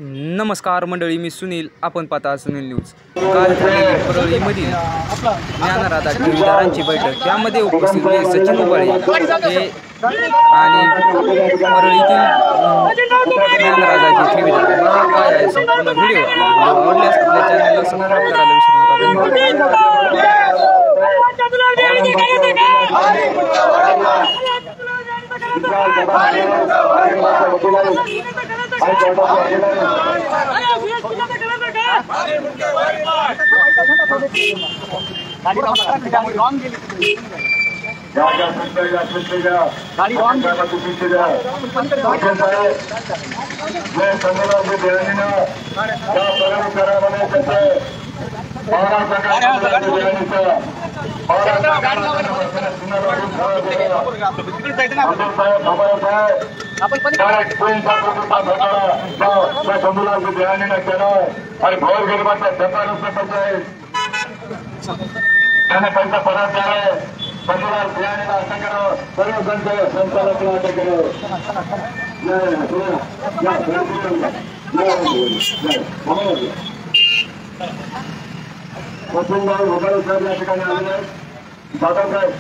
नमस्कार मंडळी, मी सुनील. आपण पाहता सुनील न्यूज. काल झालेली परळीमधील ज्ञानराधा ठेवीदारांची बैठक, त्यामध्ये उपस्थित होते सचिन उबाळे हे आणि परळीतील ज्ञानराधाचे ठेवीदार. बघा काय आहे संपूर्ण व्हिडिओ. आवडल्यास आपल्या चॅनलला सबस्क्राईब करायला विसरू नका.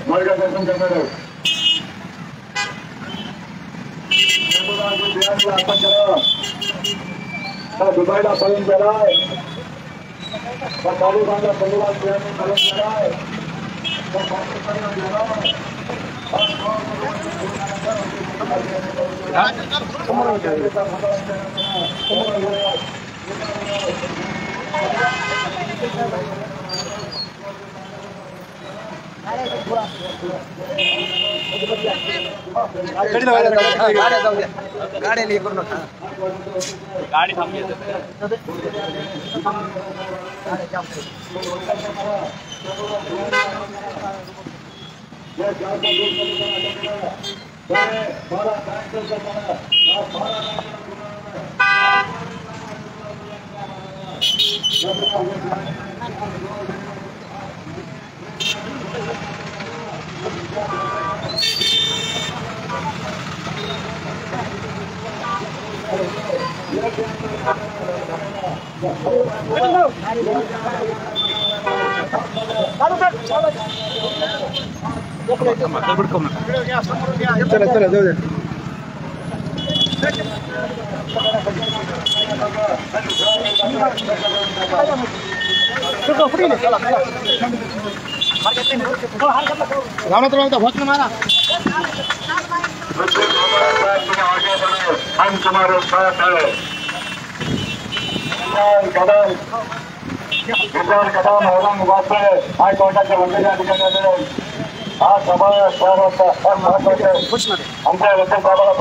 मार्गदर्शन करणार दुबईला पळून गेलाय, तालिबानला पळून गेलाय. गाडी नाही करू नका. गाडी थांबली चला चला जाऊ दे. हम तुम्हारे साथ है. कदम औरंगाबाद से हाईकोर्टाचे वकील अधिकारी आज सभा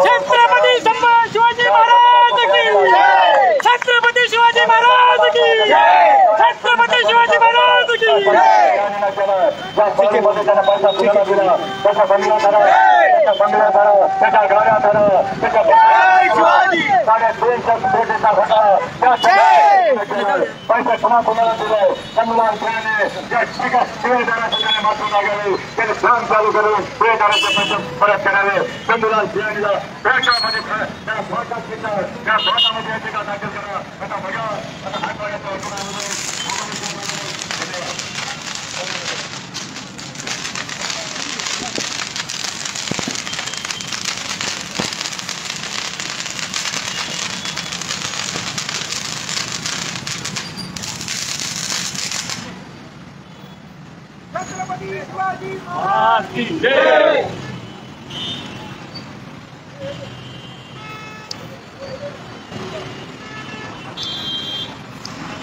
छत्रपती शिवाजी महाराज की जय. छत्रपती शिवाजी महाराज की जय. छत्रपती शिवाजी महाराज की जय. पैसा दिला दिला त्याचा बंगला धरा, त्याचा बंगला धरा, त्याच्या गाड्या धरा, त्याच्या 350 कोटीचा घोटाळा पैसा पुन्हा कोणाला दिलाय. चंद्रलाल मात्र लागले त्याने काम चालू करून ठेवीदाराचे पैसे परत करावे. चंद्रलाल सिंहला कोर्टामध्ये त्या कोर्टामध्ये याचिका दाखल करा. आता बघा, आता हात बघायचा. छत्रपती शिवाजी महाराज की जय.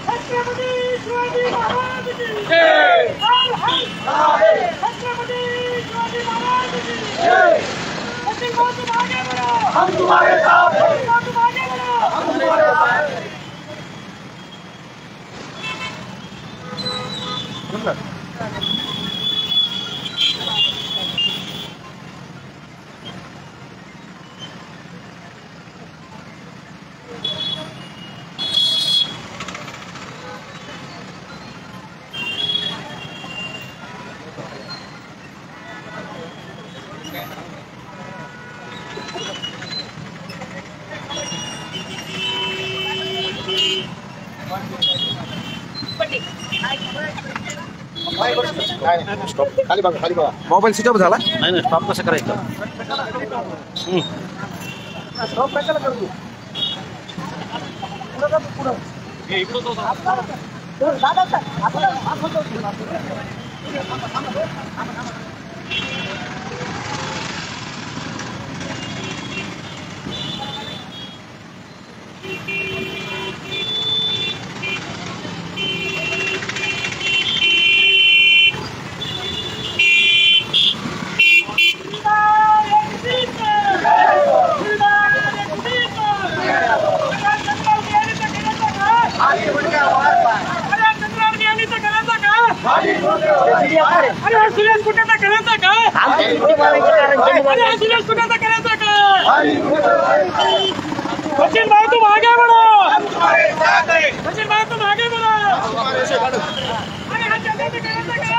छत्रपती शिवाजी महाराज की जय. छत्रपती शिवाजी महाराज की जय. तुम आगे बढ़ो, हम तुम्हारे साथ हैं. तुम आगे बढ़ो, हम तुम्हारे साथ हैं. खाली बघा मोबाईल स्विच ऑफ झाला नाही स्टॉप कसं करायचं अरे सुरेश कुठे करायचं का अरे सुरेश कुठे करायचं का सचिन भाई तुम आगे बढ़ो सचिन भाई तुम आगे बढ़ो अरे करायचं का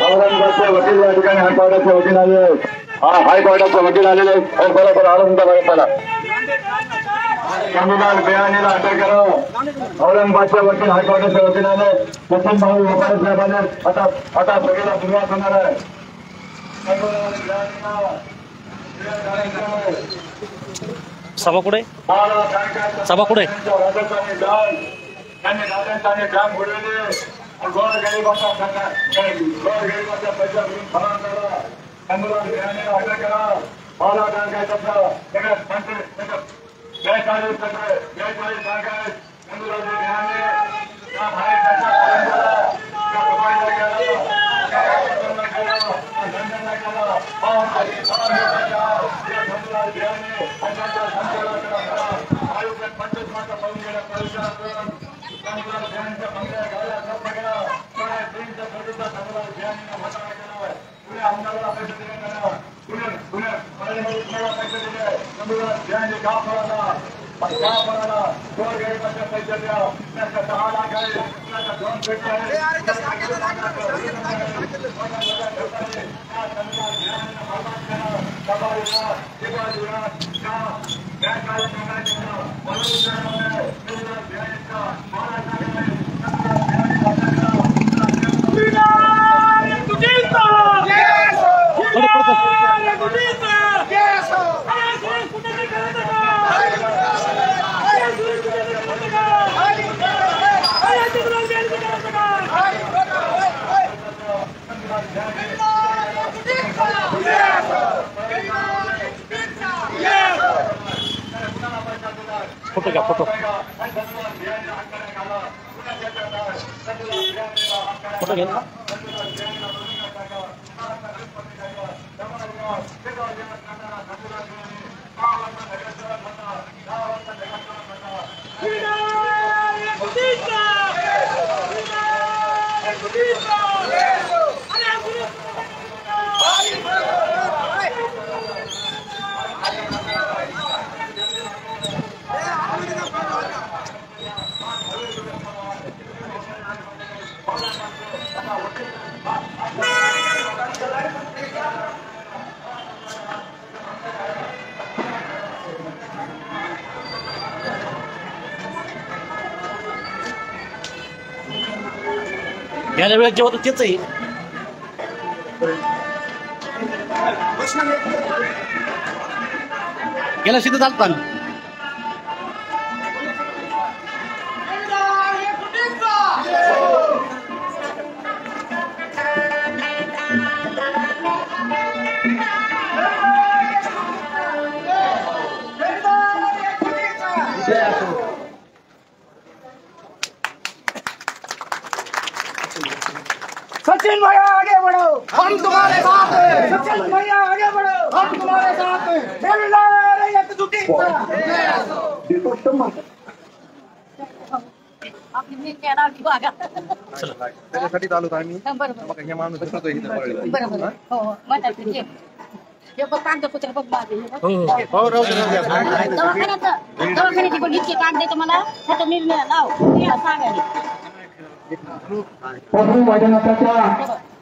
औरंगाबादचे वकील या ठिकाणी हायकोर्टाचे वकील आले हायकोर्टाचे वकील आलेले बरोबर औरंगाबाद संविधान बेआईनीला अटक करा औरंगाबादचे वकील हायकोर्टाचे वकील आले सचिन भाऊ वकील साहेबांनी आता सगळ्याला सुरुवात होणार आहे सभा कुठे सभा कुठे त्यांनी राजस्थानी काम घडवले गोरगरिबाचा गोरगरिबाचा पैसा घेऊन फरार करा संविधान बेआईनीला अटक करा मला काय सगळं मंत्री बेचाळीस सरकार संविधान बेआईनी त्या भारताच्या परंपरा त्या दुबईला गेला लंडनला गेला संविधान बेआईनी अशाच्या संचालकाला आयुष्यात 25 माता पाहून गेल्या परिसरातून संविधान बेआईनीच्या बंगल्या गाड्या सब बघा थोड्या दिनच्या विरुद्ध संविधान बेआईनीला मताने केलं पुणे आमदाराला पैसे दिले नाही पुणे पार्लमेंटला पैसे दिले संविधान बेआईनी का पडाला गोरगरिबाच्या पैसे द्या त्याच्या 10 लाख आहे त्याच्या 2 पेटी आहे फोटो घ्या फोटो फोटो घ्या गेल्या वेळेस जेव्हा होतं तेच आहे गेल्या सिद्ध चालत सचिन भैया आगे बढ़ो हम तुम्हारे साथ हैं सचिन भैया आगे बढ़ो हम तुम्हारे साथ हैं आपली मिरची लावली बागा. त्याच्यासाठी आलो आम्ही. बरोबर मग हे माणूस दिसतोय इथं पळलेला. बरोबर हो म्हणतात ते हे बघ कागदपत्र बघ माझे दवाखान्याची पण इतके कागद देतो मला त्याचा निर्णय लाव सांगायला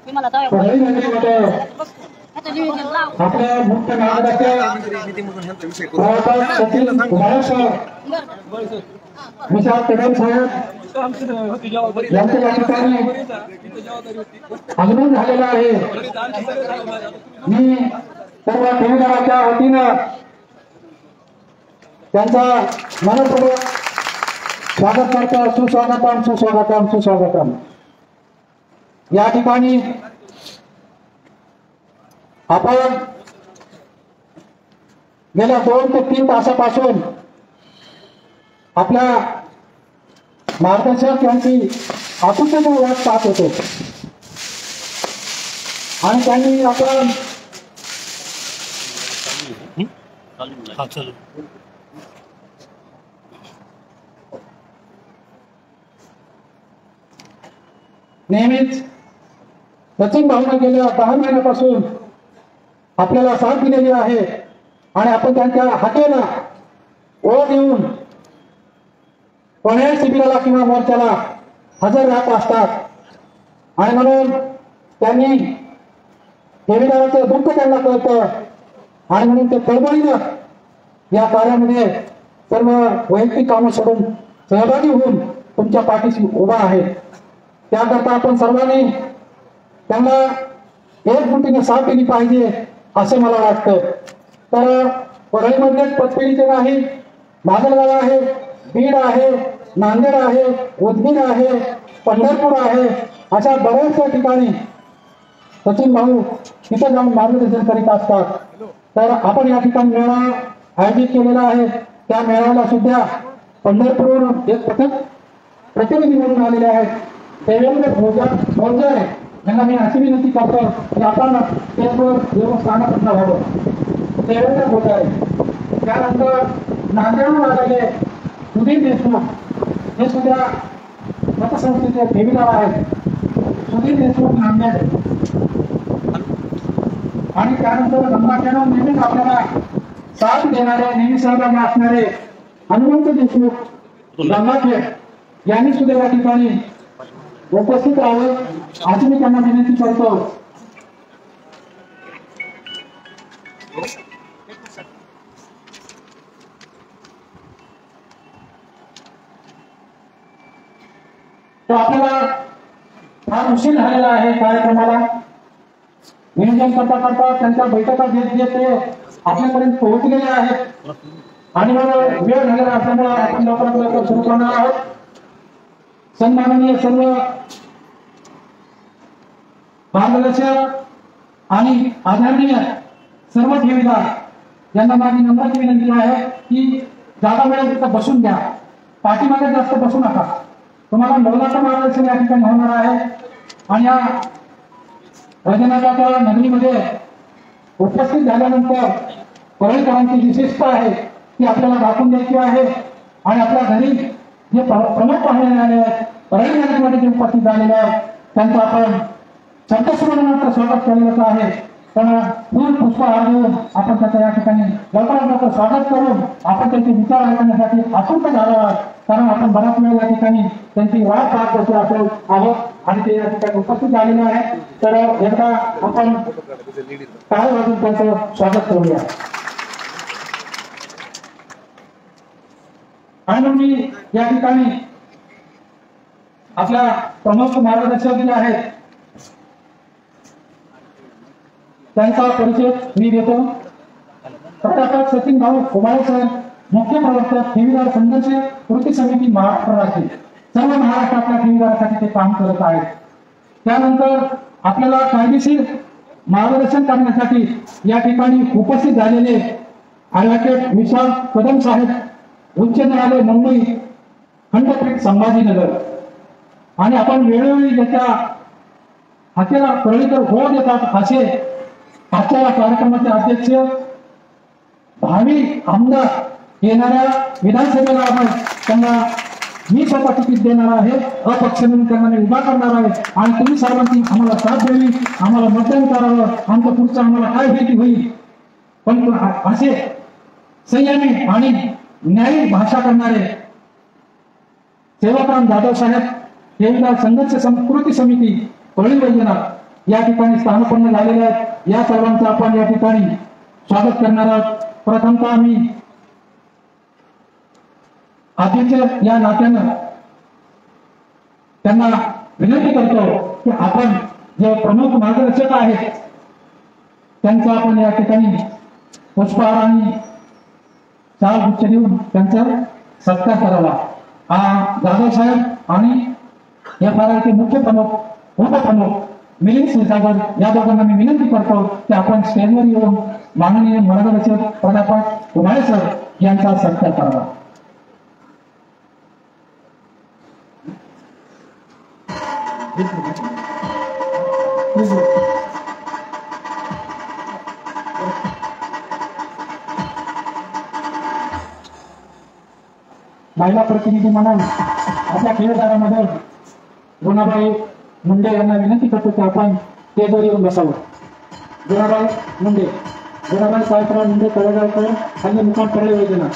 मी मला आपल्या मुख्य विशाल कदम साहेब यांच्या या ठिकाणी आगमन झालेलं आहे. मी सर्व ठेवीदाराच्या वतीनं त्यांचा मनपूर्वक स्वागत करतो. सुस्वागतम सुस्वागतम सुस्वागतम. या ठिकाणी आपण गेल्या 2 ते 3 तासापासून आपल्या मार्गदर्शक यांची आकुष्याची वाट पाहत होतो आणि त्यांनी आपण नेहमीच सचिन भाऊने गेल्या 10 महिन्यापासून आपल्याला साथ दिलेली आहे आणि आपण त्यांच्या हाकेला ओढ देऊन कोण्याही शिबिराला किंवा मोर्चाला हजर राहत असतात आणि म्हणून त्यांनी ठेवीदाराचं दुःख त्यांना कळतं आणि म्हणून ते तळमळीनं या कार्यामध्ये सर्व वैयक्तिक कामं सोडून सहभागी होऊन तुमच्या पाठीशी उभा आहे. त्याकरता आपण सर्वांनी त्यांना एकजुटीने साथ दिली पाहिजे असं मला वाटतं. तर परळीमधलेच पतपेढीचे नाही, माजलगाव आहे, बीड आहे, नांदेड आहे, उदगीर आहे, पंढरपूर आहे, अशा बऱ्याचशा ठिकाणी सचिन भाऊ तिथे जाऊन मार्गदर्शन करीत असतात. तर आपण या ठिकाणी मेळावा आयोजित केलेला आहे. त्या मेळाव्याला सुद्धा पंढरपूरवरून एक प्रतिनिधी म्हणून आलेले आहेत. देवेंद्र भोजर यांना मी अशी विनंती करतो की आपण त्याचवर येऊन स्थानापन्न व्हावं. देवेंद्र भोजर, त्यानंतर नांदेडहून आलेले सुधीर देशमुख हे सुद्धा मतसंस्थेचे ठेवीदार आहेत. सुधीर देशमुख नांदेड आणि त्यानंतर गंगाखेडून नेहमीच आपल्याला साथ देणारे नेहमी सहभागी असणारे हनुमंत देशमुख गंगाखेड यांनी सुद्धा या ठिकाणी उपस्थित राहावं अशी मी त्यांना विनंती करतो. तो आपल्याला फार उशीर झालेला आहे कार्यक्रमाला. नियोजन करता करता त्यांच्या बैठका घेत घेत ते आपल्यापर्यंत पोहोचलेले आहेत आणि मग वेळ झालेला असल्यामुळे आपण लवकरात लवकर सुरू करणार आहोत. सन्माननीय सर्व मार्गदर्शक आणि आदरणीय सर्व ठेवीदार यांना माझी नम्र विनंती आहे की जागा मिळेल तिथं बसून घ्या, पाठीमागे जास्त बसू नका. तुम्हाला नवलाचं मार्गदर्शन या ठिकाणी होणार आहे आणि या वैजनाथाच्या नगरीमध्ये उपस्थित झाल्यानंतर परळीकरांची विशेषता आहे ती आपल्याला दाखवून द्यायची आहे आणि आपल्या घरी जे प्रमुख पाहुणे आले आहेत, परळी नगरीमध्ये जे उपस्थित झालेले आहेत त्यांचं आपण शब्दस्मरणार्थ स्वागत केलेलं आहे. पण फुल पुष्पहार देऊन आपण त्याचं या ठिकाणी लवकरात लवकर स्वागत करून आपण त्यांचे विचार ऐकण्यासाठी आतुर झालो आहोत. कारण आपण बराच वेळ या ठिकाणी त्यांची वाट पाहत बसलो असेल आहोत आणि ते या ठिकाणी उपस्थित झालेले आहेत. तर एकदा आपण टाळ वाजून त्यांचं स्वागत करूया. आणि मी या ठिकाणी आपल्या प्रमुख मार्गदर्शक जे आहेत त्यांचा परिचय मी देतो. प्राध्यापक सचिन भाऊ कुमार साहेब, मुख्य प्रवर्तक ठेवीदार संघर्ष कृती समिती महाराष्ट्र राज्य, सर्व महाराष्ट्रातल्या ठेवीदारासाठी ते काम करत आहेत. त्यानंतर आपल्याला कायदेशीर मार्गदर्शन करण्यासाठी या ठिकाणी उपस्थित झालेले ॲडव्होकेट विशाल कदम साहेब, उच्च न्यायालय मुंबई खंडपीठ संभाजीनगर. आणि आपण वेळोवेळी ज्याच्या हाकेला परळीकर हो देतात असे आजच्या या कार्यक्रमाचे अध्यक्ष भावी आमदार येणाऱ्या विधानसभेला आपण त्यांना मी स्वतः तिकीट देणार आहे, अपक्ष म्हणून त्यांना उभा करणार आहे आणि तुम्ही सर्वांनी आम्हाला साथ द्यावी, आम्हाला मतदान करावं, आमचं पुढचं आम्हाला काय माहिती होईल. पण असे संयमी आणि न्यायिक भाषा करणारे सेवकराम जाधव साहेब ठेवीदार संघर्ष कृती समिती पळी वैजनाथ या ठिकाणी स्थानपन्न झालेले आहेत. या सर्वांचं आपण या ठिकाणी स्वागत करणार आहोत. प्रथमतः आम्ही अध्यक्ष या नात्यानं त्यांना विनंती करतो की आपण जे प्रमुख मार्गदर्शक आहेत त्यांचा आपण या ठिकाणी पुष्पहार आणि चार गुच्छ देऊन त्यांचा सत्कार करावा. जाधव साहेब आणि या फाराचे मुख्य प्रमुख उपप्रमुख मिलिंद क्षीरसागर या दोघांना मी विनंती करतो की आपण स्टेजवर येऊन माननीय मार्गदर्शक प्राध्यापक उभाळे सर यांचा सत्कार करावा. महिला प्रतिनिधी म्हणून आपल्या ठेवीदारामध्ये गुणाबाई मुंडे यांना विनंती करतो की आपण स्टेजवर येऊन बसावं. गुणाबाई मुंडे, गुणाबाई साहेबराव मुंडे तळेगावकर खाली मुकाम पडले योजना.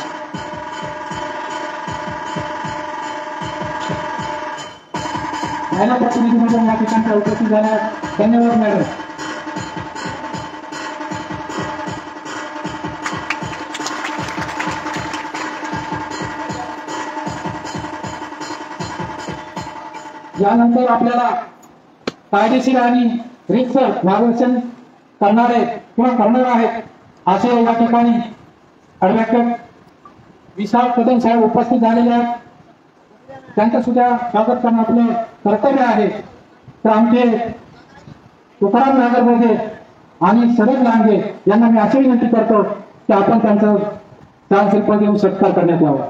महिला प्रतिनिधी म्हणून या ठिकाणच्या उपस्थित झाल्यास धन्यवाद मॅडम. यानंतर आपल्याला कायदेशीर आणि रितसर मार्गदर्शन करणारे किंवा करणार आहेत असे या ठिकाणी ॲडव्होकेट विशाल कदम साहेब उपस्थित झालेले आहेत. त्यांचं सुद्धा स्वागत करणं आपलं कर्तव्य आहे. तर आमचे तुकाराम नागरगोजे आणि सरळ लांडगे यांना मी अशी विनंती करतो की आपण त्यांचं चार शिल्प देऊन सत्कार करण्यात यावा.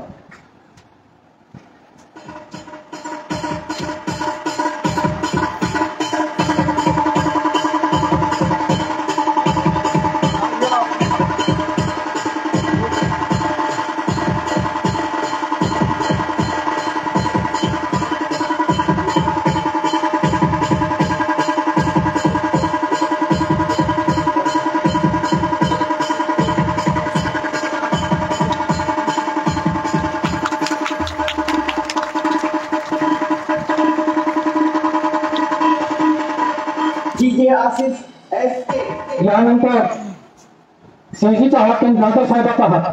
यानंतर संहिता हातन जाधव साहेबाचा हात,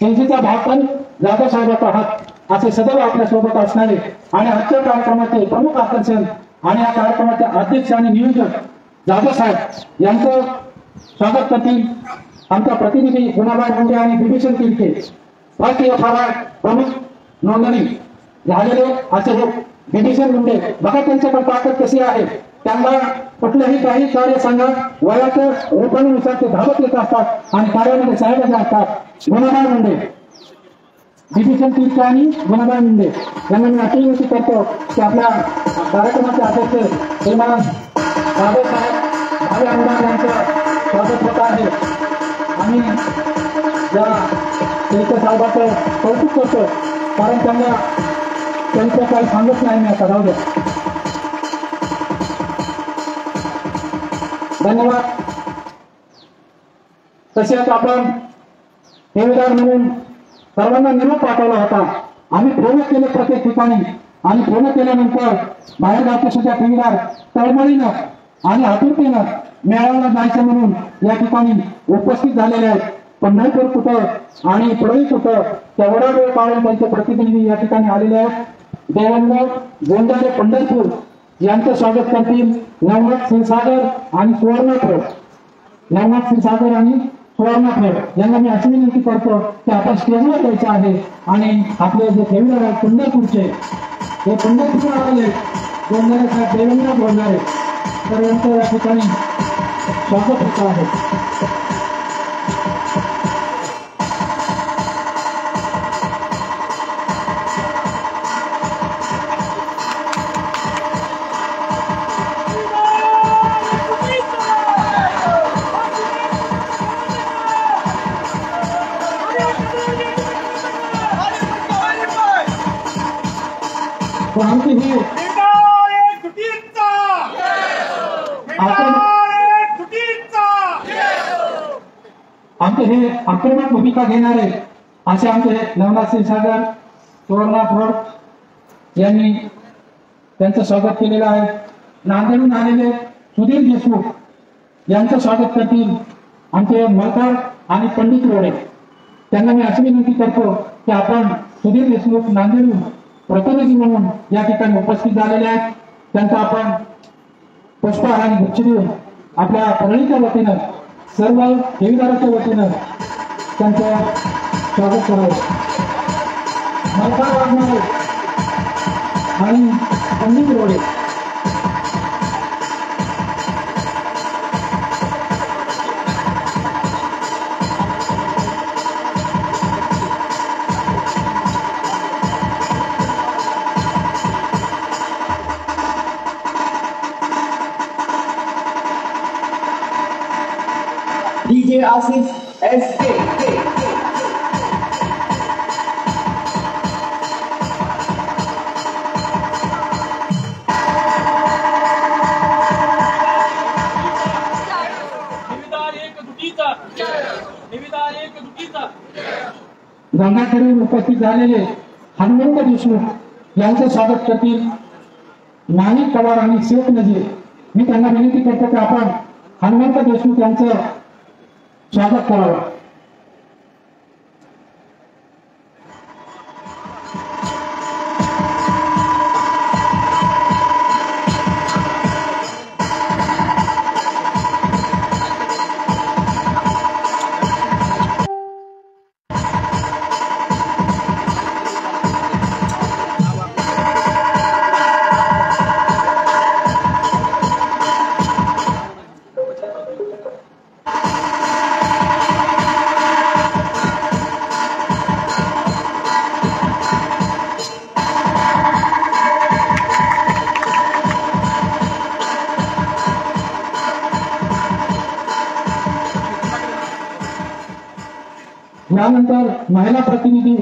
संहिता भातन जाधव साहेबाचा हात असे सदैव आपल्या सोबत असणारे आणि आजच्या कार्यक्रमाचे प्रमुख आकर्षण आणि या कार्यक्रमाचे अध्यक्ष आणि नियोजक जाधव साहेब यांचं स्वागत करतील आमचा प्रतिनिधी गुणाबाई मुंडे आणि बिभीषण तिडके. भारतीय फराळ प्रमुख नोंदणी झालेले असे बिभीषण मुंडे. बघा त्यांच्याकडे ताकद कशी आहे. त्यांना कुठल्याही काही कार्य सांगा वयाच्या रूपानुसार ते धावत येत असतात आणि कार्यामध्ये साहेब असतात. गुणाबाई मुंडे, बिभीषण तिडके आणि गुणाबाई मुंडे यांना मी अशी विनंती करतो की आपल्या कार्यक्रमाचे अध्यक्ष श्रीमान जाधव साहेब भावी आमदार यांचं स्वागत होत आहे आणि या तिडके साहेबाचं कौतुक करतो कारण त्यांना त्यांचं काही सांगत नाही मी आता. राहू द्या. धन्यवाद. तसेच आपण ठेवीदार म्हणून सर्वांना निरोप पाठवला होता. आम्ही फोन केले प्रत्येक ठिकाणी आणि फोन केल्यानंतर बाहेरगावचे सुद्धा ठेवीदार तळमळीनं आणि आतुरतेनं मेळाव्याला जायचं म्हणून या ठिकाणी उपस्थित झालेले आहेत. पंढरपूर कुठं आणि परळी कुठं तेवढा वेळ काढून त्यांचे प्रतिनिधी या ठिकाणी आलेले आहेत. देवेंद्र गोंदारे पंढरपूर यांचं स्वागत करतील नवनाथ क्षीरसागर आणि सुवर्णफळ. नवनाथ क्षीरसागर आणि सुवर्णफळ यांना मी अशी विनंती करतो की आपण स्टेजवर यायचं आहे आणि आपले जे ठेवीदार आहेत पंढरपूरचे हे पंढरपूर आलेले गोंदारे साहेब देवेंद्र गोंदारे तर यांचं या ठिकाणी स्वागत होत आहे. पण आमची ही आमचे हे आक्रमक भूमिका घेणारे असे आमचे नवनाथ क्षीरसागर सुवर्णा फड यांनी त्यांचं स्वागत केलेलं आहे. नांदेडून आलेले सुधीर देशमुख यांचं स्वागत करतील आमचे मलकार आणि पंडित रोडे. त्यांना मी अशी विनंती करतो की आपण सुधीर देशमुख नांदेडून प्रतिनिधी म्हणून या ठिकाणी उपस्थित झालेले आहेत. त्यांचा आपण पुष्पहार आणि गुच्छ देऊन आपल्या परळीच्या वतीनं सर्व ठेवीदाराच्या वतीनं त्यांचं स्वागत करावं. मलकार वाघमारे आणि Pandit Rode DJ Asif SK. गंगाखेडून उपस्थित झालेले हनुमंत देशमुख यांचं स्वागत करतील माणिक पवार आणि शेख नजीर. मी त्यांना विनंती करतो की आपण हनुमंत देशमुख यांचं स्वागत करावं. यानंतर महिला प्रतिनिधी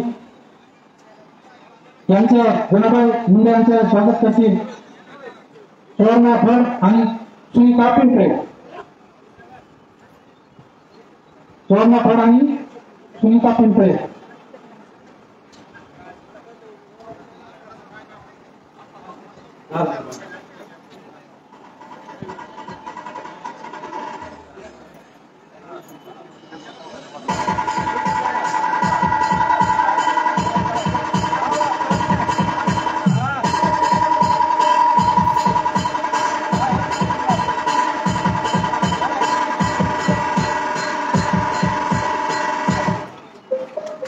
यांचं गुणाबाई मुंडे यांचं स्वागत करतील सुवर्णा फड आणि सुनीता पिंपळे. सुवर्णा फड आणि सुनीता पिंपळे.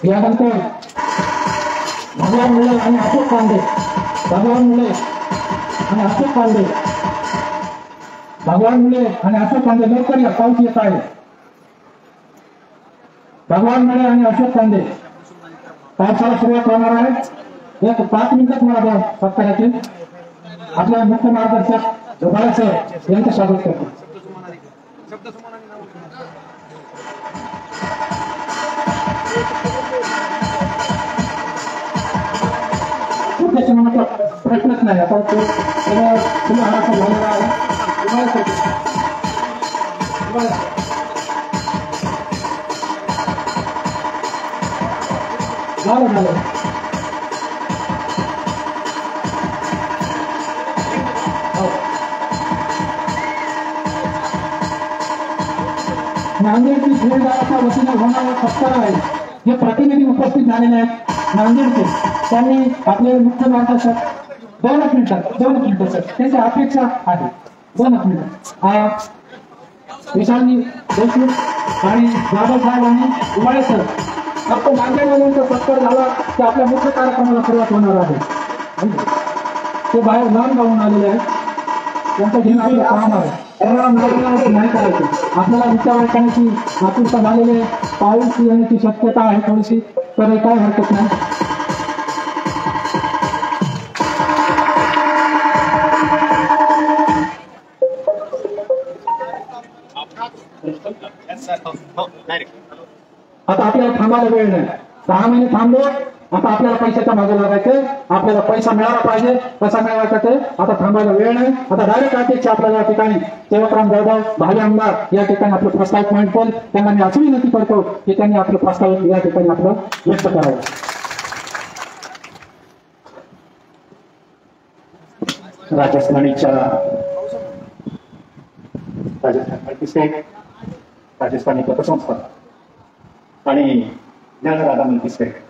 यानंतर भगवान मुले आणि अशोक कांदे. भगवान मुले आणि अशोक कांदे. भगवान मुले आणि अशोक कांदे लवकर या, पाऊस येत आहे. भगवान मुले आणि अशोक कांदे पावसाला सुरुवात होणार आहे. एक 5 मिनिटात मला द्या सत्काराचे. आपल्या मुख्य मार्गदर्शक बाळासाहेब यांचं स्वागत करतो. प्रश्नच नाही. आता झालेला आहे. झालं नांदेडची ठेवीदाराच्या वतीने होणारा सत्कार आहे. जे प्रतिनिधी उपस्थित झालेले आहेत नांदेडचे, त्यांनी आपले मुख्य मार्गदर्शक 2 मिनिटं सर त्यांची अपेक्षा आहे. 2 मिनिटं. विशालजी देशमुख आणि बाबासाहेब आणि उबाळे सर फक्त नांदेडमधून सत्कार झाला की आपल्या मुख्य कार्यक्रमाला सुरुवात होणार आहे. ते बाहेर लांब जाऊन आलेले आहेत. त्यांचं घेणं आपलं काम आहे. नाही करायचं. आपल्याला विचार करण्याची आतुरता झालेली आहे. पाऊस येण्याची शक्यता आहे थोडीशी, तर काय हरकत नाही. आता आपल्याला थांबायला वेळ नाही. 6 महिने थांबलो आता आपल्याला पैशाच्या मागे लागायचे, आपल्याला पैसा मिळाला पाहिजे. कसा मिळवायचा ते आता थांबायला वेळ नाही. आता डायरेक्ट अध्यक्ष आपल्याला या ठिकाणी सेवकराम जाधव भावी आमदार या ठिकाणी आपलं प्रस्ताव मांडतील. त्यांना मी अशी विनंती करतो की त्यांनी आपलं प्रस्ताव या ठिकाणी आपलं व्यक्त करावं. राजस्थानीच्या राजस्थानी पतसंस्था आणि ज्ञानराधा मल्टीस्टेट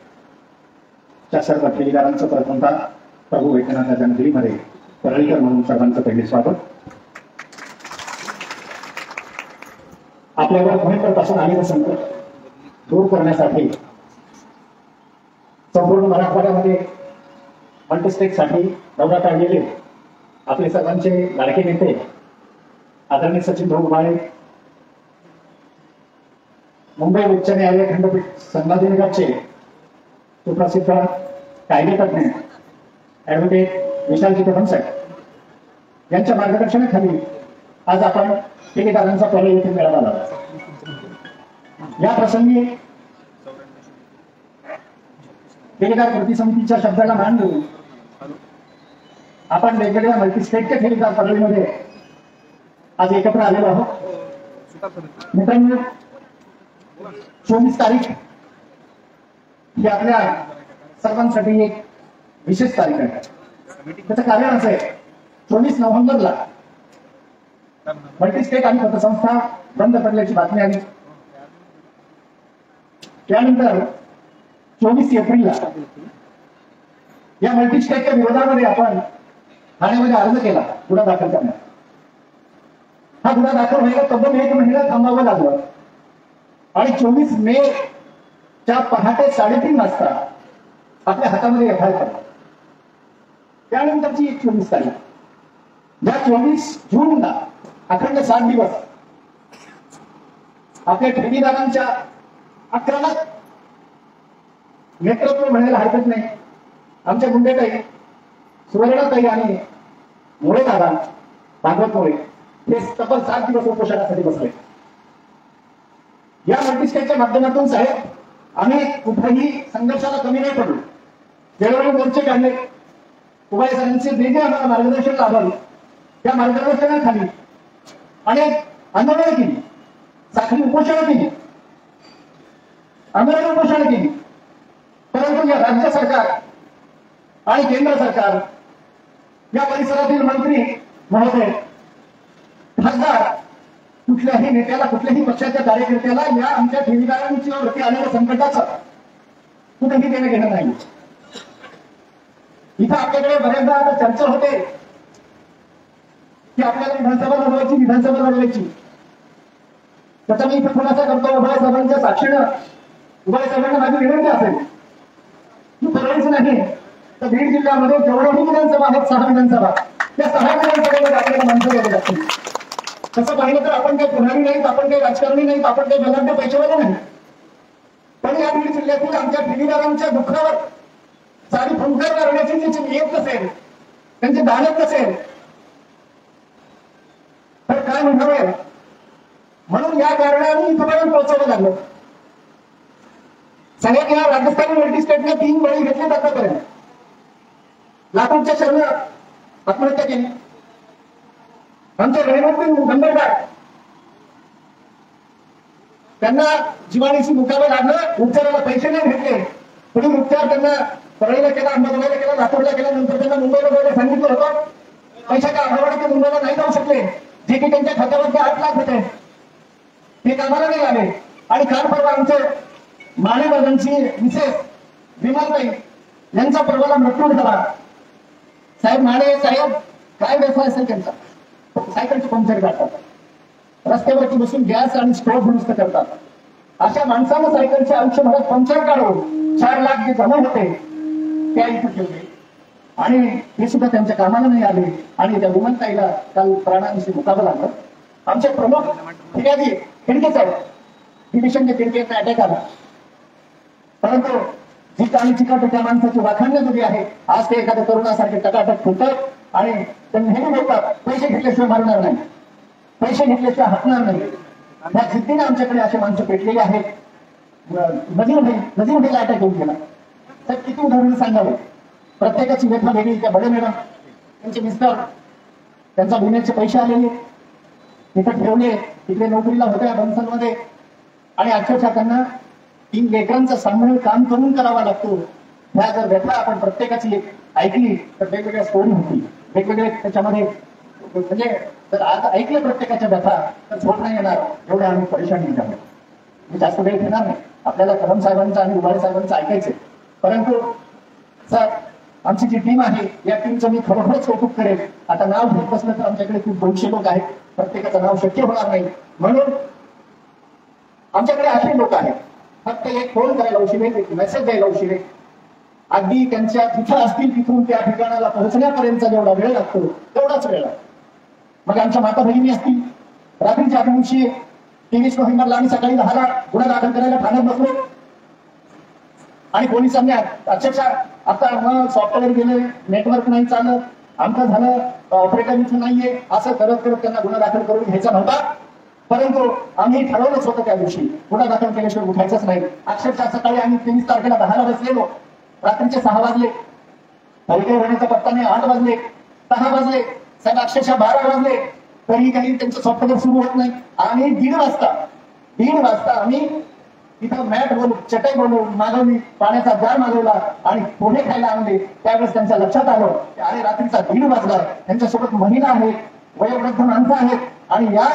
च्या सर्व ठेवीदारांचं प्रथमतः प्रभू वैद्यनाथाच्या नगरीमध्ये परळीकर म्हणून सर्वांचं पहिले स्वागत. आपल्यावर भयंकरपासून आलेलं संकट दूर करण्यासाठी संपूर्ण मराठवाड्यामध्ये मल्टीस्टेटसाठी दौरा काढलेले आपले सर्वांचे लाडके नेते आदरणीय सचिन भाऊ उबाळे, मुंबई उच्च न्यायालय खंडपीठ संभाजीनगरचे सुप्रसिद्ध कायदेतज्ञ ऍडव्होकेट विशालजी हंसक यांच्या मार्गदर्शनाखाली आज आपण ठेकेदारांचा परळी येथे मेळावा लावला. या प्रसंगी ठेकेदार कृती समितीच्या शब्दाला मान देऊन आपण वेगवेगळ्या मल्टीस्टेटच्या ठेकेदार परळीमध्ये आज एकत्र आलेलो आहोत. मित्रांनो, 24 तारीख ही आपल्या सर्वांसाठी एक विशेष तारीख आहे. त्याचं कारण असं आहे, 24 नोव्हेंबरला मल्टीस्टेट आणि पतसंस्था बंद पडल्याची बातमी आली. त्यानंतर 24 एप्रिलला या मल्टीस्टेटच्या विरोधामध्ये आपण ठाण्यामध्ये अर्ज केला गुन्हा दाखल करण्यात. हा गुन्हा दाखल व्हायला तब्बल 1 महिना थांबावं लागलं आणि 24 मे च्या पहाटे 3:30 वाजता आपल्या हातामध्ये एफआयआर पडला. त्यानंतरची 24 तारीख, ज्या 24 जूनला अखंड 7 दिवस आपल्या ठेवीदारांच्या आक्रमक नेतृत्व म्हणायला हरकत नाही, आमच्या गुंडेताई सुवर्णाताई आणि मुळे दादा भागवत मुळे हे तब्बल 7 दिवस उपोषणासाठी बसले. या मल्टीस्टेटच्या माध्यमातून साहेब आम्ही कुठेही संघर्षाला कमी नाही पडलो. वेळोवेळी मोर्चे काढले, उभय सरांचे जे जे आम्हाला मार्गदर्शन लाभलं त्या मार्गदर्शनाखाली अनेक आंदोलनं केली, साखळी उपोषणं केली, आंदोलन उपोषणं केली. परंतु या राज्य सरकार आणि केंद्र सरकार, या परिसरातील मंत्री महोदय, खासदार, कुठल्याही नेत्याला, कुठल्याही पक्षाच्या कार्यकर्त्याला या आमच्या ठेवीदारांच्या वरती आलेल्या संकटाचं कुठेही देणं घेणं नाही. इथं आपल्याकडे बऱ्याचदा आता चर्चा होते की आपल्याला विधानसभा लढवायची. त्याचा मी इथं खुलासा करतो, उभय साहेबांच्या साक्षीनं उभय साहेबांना माझी विनंती असेल की परळीच नाही तर बीड जिल्ह्यामध्ये जेवढ्याही विधानसभा आहेत, 6 विधानसभा, त्या 6 विधानसभेमध्ये आपल्याला माणसं द्यावी लागतील. तसं पाहिलं तर आपण काही पुढारी नाहीत, आपण काही राजकारणी नाहीत, आपण काही बलाढ्य पैशावाले नाही. पण या बीड जिल्ह्यातील आमच्या ठेवीदारांच्या दुःखावर सारी फुंकर करण्याची त्याची नियत नसेल, त्यांचे दानत नसेल तर काय म्हणावे. म्हणून या कारणाने इथपर्यंत पोहोचवलं लागलं. सगळ्यात या राजस्थानी मल्टीस्टेटने 3 बळी घेतले आतापर्यंत. लातूरच्या शहरात आत्महत्या केली. आमच्या रहिमतुद्दीन नंबरदार त्यांना जीवाणीशी मुकाबला लागलं, उपचाराला पैसे नाही घेतले. पुढील उपचार त्यांना परळीला केला, अंबाजोगाईला केला, लातूरला केला. नंतर त्यांना मुंबईला जायला सांगितलं होतं. पैशाच्या अभावाने ते मुंबईला नाही जाऊ शकले. जे की त्यांच्या खात्यावरती 8 लाख होते ते कामाला नाही आले. आणि काल परवा आमचे माळेबाजांची मिसेस विमलताई यांचा परवाला मृत्यू झाला. साहेब माळे साहेब काय व्यवसाय असेल त्यांचा, सायकलची पंक्चर काढतात, रस्त्यावरती बसून गॅस आणि स्टोव्ह दुरुस्त करतात. अशा माणसानं सायकलच्या आयुष्यभरात पंक्चर काढून 4 लाख जे जमा होते त्या इथं ठेवले आणि हे सुद्धा त्यांच्या कामाला नाही आले. आणि त्या विमलताईला काल प्राणांशी मुकाबला लागलं. आमचे प्रमुख फिर्यादी खिडके साहेब, डिव्हिजनचे खिडकेचा अटॅक आला. परंतु जी काही चिकाट त्या माणसाची वाखाणण्या दिली आहे, आज ते एखाद्या तरुणासारखे टकाटक फुटतात आणि ते नेहमी बोलतात पैसे घेतल्याशिवाय मारणार नाही, पैसे घेतल्याशिवाय हटणार नाही. त्या जिद्दीने आमच्याकडे असे माणसं पेटलेले आहेत. नजीर भाईला अटॅक येऊन गेला. तर किती उदाहरणं सांगावे. प्रत्येकाची व्यथा वेगळी. त्या बडे मॅडम त्यांचे मिस्टर त्यांचा विम्याचे पैसे आलेले तिथं ठेवले, तिकडे नोकरीला होत्या बन्सलमध्ये आणि अक्षरशः त्यांना 3 लेकरांचं सांभाळून काम करून करावा लागतो. ह्या जर व्यथा आपण प्रत्येकाची ऐकली तर वेगवेगळ्या स्टोरी होती, वेगवेगळे त्याच्यामध्ये म्हणजे जर आज ऐकलं प्रत्येकाच्या व्यथा तर झोप नाही येणार, एवढे आम्ही परेशानी झालो. मी जास्त वेळ घेणार नाही. आपल्याला कदम साहेबांचं आणि उभाळे साहेबांचं ऐकायचंय. परंतु सर आमची जी टीम आहे या टीमचं मी खरोखरच कौतुक करेल. आता नाव घेत बसलं तर आमच्याकडे खूप 200 लोक आहेत, प्रत्येकाचं नाव शक्य होणार नाही. म्हणून आमच्याकडे असे लोक आहेत फक्त एक फोन करायला उशिरे, एक मेसेज द्यायला उशिरे, अगदी त्यांच्या जिथं असतील तिथून त्या ठिकाणाला पोहोचण्यापर्यंत जेवढा वेळ लागतो तेवढाच वेळ लागतो. मग आमच्या माता भगिनी असतील, रात्रीच्या दिवशी 23 नोव्हेंबरला आम्ही सकाळी 10ला गुन्हा दाखल करायला ठाण्यात बसलो आणि पोलिसांनी अक्षरशः आता मग सॉफ्टवेअर गेले, नेटवर्क नाही चालत, आमचं झालं, ऑपरेटर इथं नाहीये, असं करत करत त्यांना गुन्हा दाखल करून घ्यायचा नव्हता. परंतु आम्ही ठरवलंच होतं त्या दिवशी गुन्हा दाखल केल्याशिवाय उठायचंच नाही. अक्षरशः सकाळी आम्ही 23 तारखेला 10ला बसलेलो, रात्रीचे 6 वाजले, हरिकेर होण्याचा पत्ता नाही, 8 वाजले, 6 वाजले, साहेब अक्षरशः 12 वाजले, तरी काही त्यांचं सॉफ्टवेअर सुरू होत नाही. आणि 1:30 वाजता आम्ही तिथं मॅट बोलून, चटई बोलून मागवली, पाण्याचा जार मागवला आणि पोहे खायला आणले. त्यावेळेस त्यांच्या लक्षात आलं की अरे रात्रीचा 1:30 वाजला, त्यांच्यासोबत महिला आहेत, वयोवृद्ध माणसं आहेत आणि या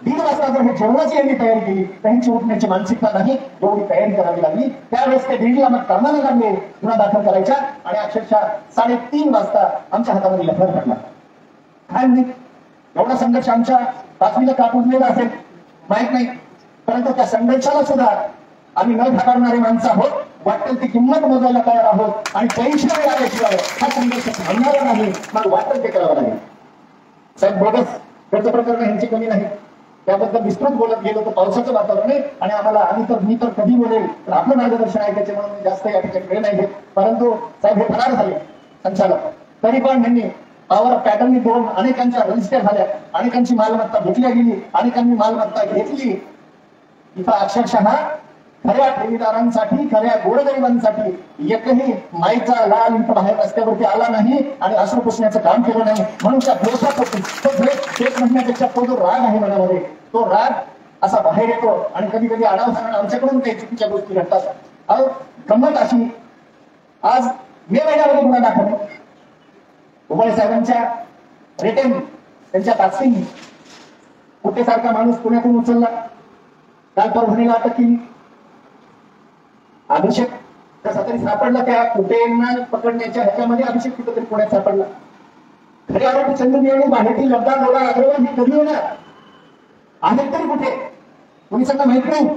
1:30 वाजता जर हे जेवणाची यांनी तयारी केली, त्यांची उठण्याची मानसिकता नाही, एवढी तयारी करावी लागली. त्यावेळेस ते 1:30ला मग कामाला लागले गुन्हा दाखल करायच्या आणि अक्षरशः 3:30 वाजता आमच्या हातामध्ये लफर पडला. काय नाही एवढा संघर्ष आमच्या बातमीला का पुजलेला असेल माहित नाही, परंतु त्या संघर्षाला सुद्धा आम्ही न घाबरणारे माणसं आहोत. वाटेल ती किंमत मोजायला तयार आहोत आणि पैसे आल्याशिवाय हा संघर्ष थांबणार नाही. मग वाटेल ते करावं लागेल. साहेब बोगस खर्च प्रकरण ह्यांची कमी नाही, त्याबद्दल विस्तृत बोलत गेलो तर पावसाचं वातावरण आहे आणि आम्हाला मी तर कधी बोलेल तर आपलं मार्गदर्शन ऐकायचे म्हणून मी जास्त या ठिकाणी वेळ नाही घेत. परंतु साहेब हे फरार झाले संचालक, तरी पण त्यांनी पॉवर पॅटर्ननी 2 अनेकांच्या रजिस्टर झाल्या, अनेकांची मालमत्ता घेतली गेली, अनेकांनी मालमत्ता घेतली. इथं अक्षरशः खऱ्या ठेवीदारांसाठी, खऱ्या गोरगरिबांसाठी एकही माईचा लाल इथं बाहेर रस्त्यावरती आला नाही आणि अश्रू पुसण्याचं काम केलं नाही. म्हणून त्या दोषासाठी एक म्हणण्यापेक्षा तो जो राग आहे मनामध्ये, तो राग असा बाहेर येतो आणि कधी कधी आढावा आमच्याकडून काही चुकीच्या गोष्टी घडतात. अहो गंमत अशी, आज मे महिन्यामध्ये गुन्हा दाखल, उभाळे साहेबांच्या रेटेन त्यांच्या ताकसीने कुठेसारखा माणूस पुण्यातून उचलला, काल परभणीला अटक केली. अभिषेक कसा तरी सापडला, त्या कुठेंना पकडण्याच्या ह्याच्यामध्ये अभिषेक कुठेतरी पुण्यात सापडला. खरे आरोपी चंदन येणे, बाहेरची लब्धा डोळा अग्रवाल ही कधी होणार आहेत तरी कुठे पोलिसांना माहित नाही,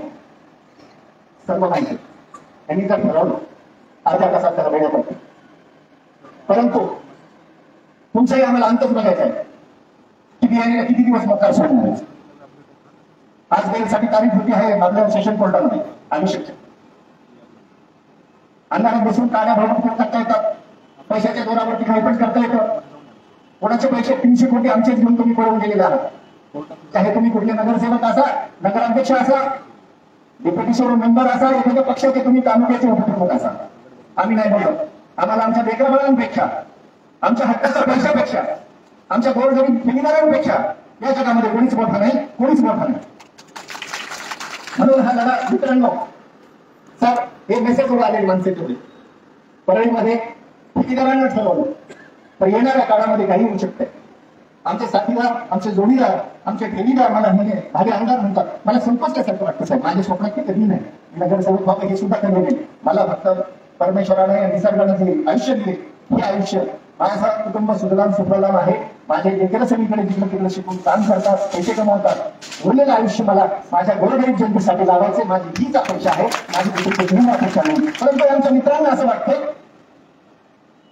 सर्व माहिती त्यांनी जर ठरवलं अर्ध्या तासात त्याला वेळ पडते. परंतु तुमचाही आम्हाला अंतच बघायचा आहे की बियाणीला किती दिवस मतदार सोडणार. आज बेलसाठी तारीख होती आहे मागल्या सेशन कोर्टामध्ये. अभिषेक अन्नाने बसून काड्या भरून करता येतात, पैशाच्या जोरावरती काही पण करता येतं. कोणाचे पैसे 300 कोटी आमचेच घेऊन तुम्ही पळून गेलेले आहात. चाहे तुम्ही कुठले नगरसेवक असा, नगराध्यक्ष असा, डेप्युटी शोरूम मेंबर असा, एखाद्या पक्षाचे तुम्ही तालुक्याचे उपप्रमुख असा, आम्ही नाही बोलत. आम्हाला आमच्या लेकराबाळांपेक्षा, आमच्या हक्काच्या पैशापेक्षा, आमच्या गोरगरीब ठेवीदारांपेक्षा या जगामध्ये कोणीच मोठा नाही, कोणीच मोठा नाही. म्हणून हा लढा मित्रांनो, सर हे मेसेजवर आलेली माणसे ठेवली. परळीमध्ये ठेवीदारांना ठरवलं तर येणाऱ्या काळामध्ये काही होऊ शकते. आमचे साथीदार, आमचे जोडीदार, आमचे ठेवीदार मला हे भावी आमदार म्हणतात. मला संकोचल्यासारखं वाटतं साहेब, माझ्या स्वप्नात ते कधी नाही नगरसेवक व्हावं हे सुद्धा कधी नाही. मला फक्त परमेश्वराने निसर्गाने जे आयुष्य दिले हे आयुष्य माझा कुटुंब सुजलाम सुफलाम आहे. माझे लेकरं सगळीकडे जिकडे तिकडे शिकून काम करतात, पैसे कमवतात. उरलेलं आयुष्य मला माझ्या गोरगरीब जनतेसाठी लावायचे, माझी हीच अपेक्षा आहे, माझी कुटुंब अपेक्षा नाही. परंतु आमच्या मित्रांना असं वाटतं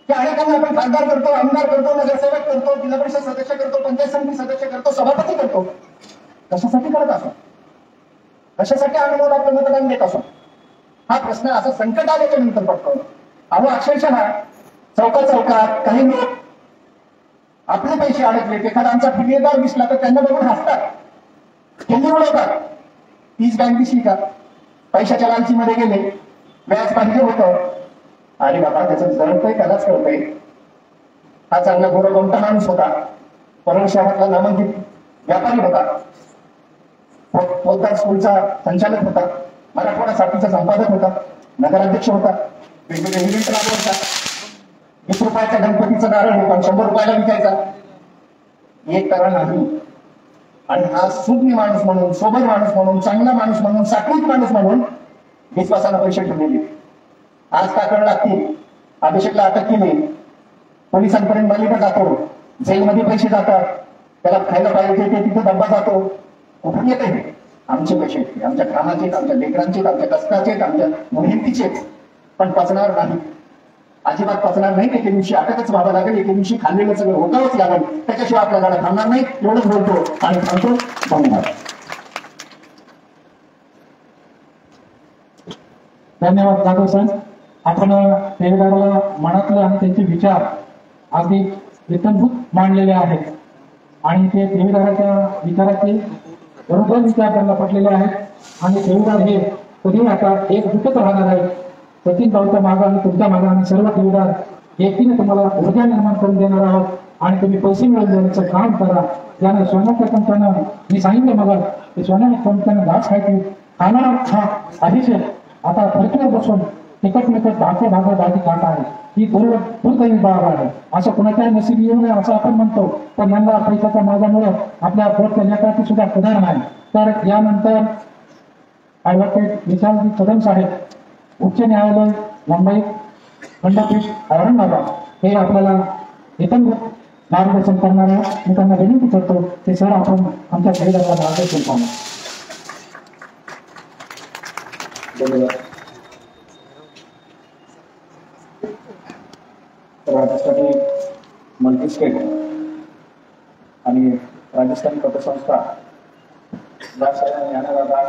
की अनेकांना आपण खासदार करतो, आमदार करतो, नगरसेवक करतो, जिल्हा परिषद सदस्य करतो, पंचायत समिती सदस्य करतो, सभापती करतो. कशासाठी करत असो, कशासाठी आम्ही आपलं मतदान देत असो, हा प्रश्न असं संकट आल्याच्या नंतर पडतो. अहो अक्षरशः चौकात काही लोक आपले पैसे अडकले, एखादा आमचा ठेवीदार दिसला तर त्यांना बघून हसतात, त्यांनी उडवतात. तीच बँक दिसली का पैशाच्या लालचीमध्ये गेले, व्याज पाहिजे होतं, आणि बाबा त्याचं जळतंय त्यालाच कळतंय. हा चांगला गोरगोमटा माणूस होता, परळ शहरातला नामांकित व्यापारी होता, पोलदार स्कूलचा संचालक होता, मराठवाडा साथीचा संपादक होता, नगराध्यक्ष होता, वेगवेगळे इव्हेंट राबवायचा, 20 रुपयाच्या गणपतीचं नारळ होता 100 रुपयाला विकायचा. एक करा नाही. आणि हा सुज्ञ माणूस म्हणून, सोबर माणूस म्हणून, चांगला माणूस म्हणून, सात्विक माणूस म्हणून विश्वासाला पैसे ठेवलेले. आज काकड लागतील, अभिषेकला अटक केली, पोलिसांपर्यंत मालिका जातो, जेलमध्ये पैसे जातात, त्याला खायला पाहिजे ते तिथे डब्बा जातो. कुठून येत आहे? आमचे पैसे, आमच्या कामाचे, आमच्या लेकरांचे, आमच्या कष्टाचे, आमच्या मेहनतीचे, पण पचणार नाही, अजिबात पचणार नाही. एके दिवशी अटकच व्हावं लागेल, एके दिवशी खाल्लेलं सगळं होतावंच लागेल, त्याच्याशिवाय आपल्या गाड्या थांबणार नाही. एवढंच बोलतो आणि थांबतो. धन्यवाद. धन्यवाद जाधव सर. आपण ठेवीदाराला मनातले आणि त्यांचे विचार अगदी इतंभूत मांडलेले आहेत आणि ते ठेवीदाराच्या विचाराचे बरोबर विचार त्यांना पटलेले आहेत आणि ठेवीदार हे कधी आता एकजुटच राहणार आहे. सचिन भाऊच्या मागं आणि तुमच्या मागं आम्ही सर्व ठेवीदार एकटीने तुम्हाला ऊर्जा निर्माण करून देणार आहोत आणि तुम्ही पैसे मिळवून देण्याचं काम करा. ज्यानं सोन्याच्या कंपन्यानं मी सांगितलं मला की सोन्याच्या कंपन्यानं घास खायची खाना हा अतिशय आता फरकीवर बसून तिकट मिकट भागा दाटी काढ आहे ही दुर्दैवी बाब आहे. असं कुणाच्याही नशीब येऊ नये असं आपण म्हणतो, पण यंदा पैशाच्या मागामुळे आपल्या पोटच्या लेकराची सुद्धा कदर नाही. तर यानंतर ॲडव्होकेट विशालजी कदम साहेब, उच्च न्यायालय मुंबई खंडपीठ औरंगाबाद, हे आपल्याला इतंभूत मार्गदर्शन करणार आहे. मी त्यांना विनंती करतो ते सर आपण आमच्या ठेवीदाराला मार्गदर्शन पाहू. धन्यवाद. राजस्थानी मल्टीस्टेट आणि राजस्थानी पतसंस्था ज्ञानदाता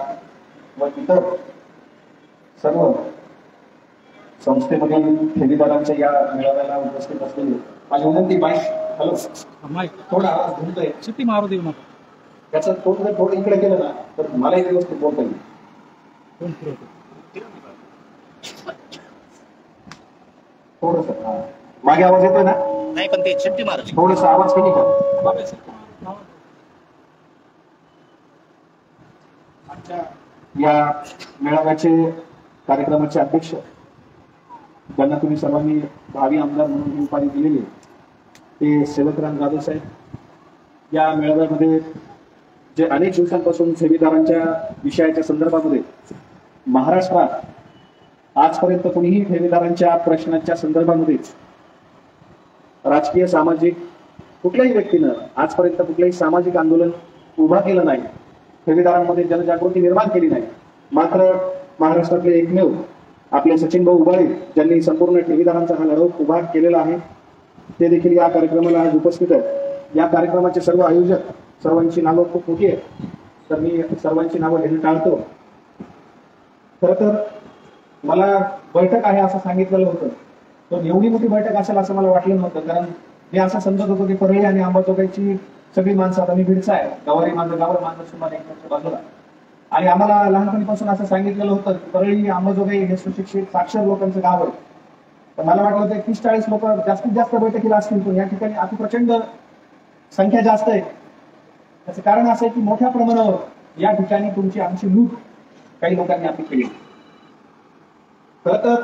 व इतर सर्व संस्थेमधील ठेवीदारांच्या या मेळाव्याला उपस्थित असलेले माझी विनंती. हॅलो माईक थोडा आवाज घुमतोय, सुट्टी मारू देऊ नका. त्याचं तोंड जर थोडं इकडे केलं ना तर मलाही व्यवस्थित बोलता येईल. थोडस मागे आवाज येतोय ना? नाही, पण ते चिट्टी मार थोडस आवाज कमी कर. या मेळाव्याचे कार्यक्रमाचे अध्यक्ष, ज्यांना तुम्ही सर्वांनी भावी आमदार म्हणून उपाधी दिलेली, ते सेवकराम जाधव साहेब. या मेळाव्यामध्ये जे अनेक दिवसांपासून ठेवीदारांच्या विषयाच्या संदर्भामध्ये महाराष्ट्रात आजपर्यंत कोणीही ठेवीदारांच्या प्रश्नांच्या संदर्भामध्ये राजकीय सामाजिक कुठल्याही व्यक्तीनं आजपर्यंत कुठलंही सामाजिक आंदोलन उभा केलं नाही, ठेवीदारांमध्ये जनजागृती निर्माण केली नाही. मात्र महाराष्ट्रातले एकमेव आपले सचिन भाऊ उबाळे, ज्यांनी संपूर्ण ठेवीदारांचा हा लढा उभा केलेला आहे, ते देखील या कार्यक्रमाला आज उपस्थित आहेत. या कार्यक्रमाचे सर्व आयोजक, सर्वांची नावं खूप मोठी आहेत, तर मी सर्वांची नावं घेणं टाळतो. खरं तर मला बैठक आहे असं सांगितलेलं होतं, पण एवढी मोठी बैठक असेल असं मला वाटलं नव्हतं. कारण मी असं समजत होतो की परळी आणि अंबाजोगाईची सगळी माणसं, आता मी भिडचा आहे, गावारी माणसं, गावर माणसं सुमारे एकमेकांच्या बाजूला, आणि आम्हाला लहानपणीपासून असं सांगितलेलं होतं की परळी अंबाजोगाई हे सुशिक्षित साक्षर लोकांचं गाव आहे. तर मला वाटलं होतं 30-40 लोक जास्तीत जास्त बैठकीला असतील, पण या ठिकाणी अतिप्रचंड संख्या जास्त आहे. त्याचं कारण असं आहे की मोठ्या प्रमाणावर या ठिकाणी तुमची आमची लूट काही लोकांनी आपली केली. खरं तर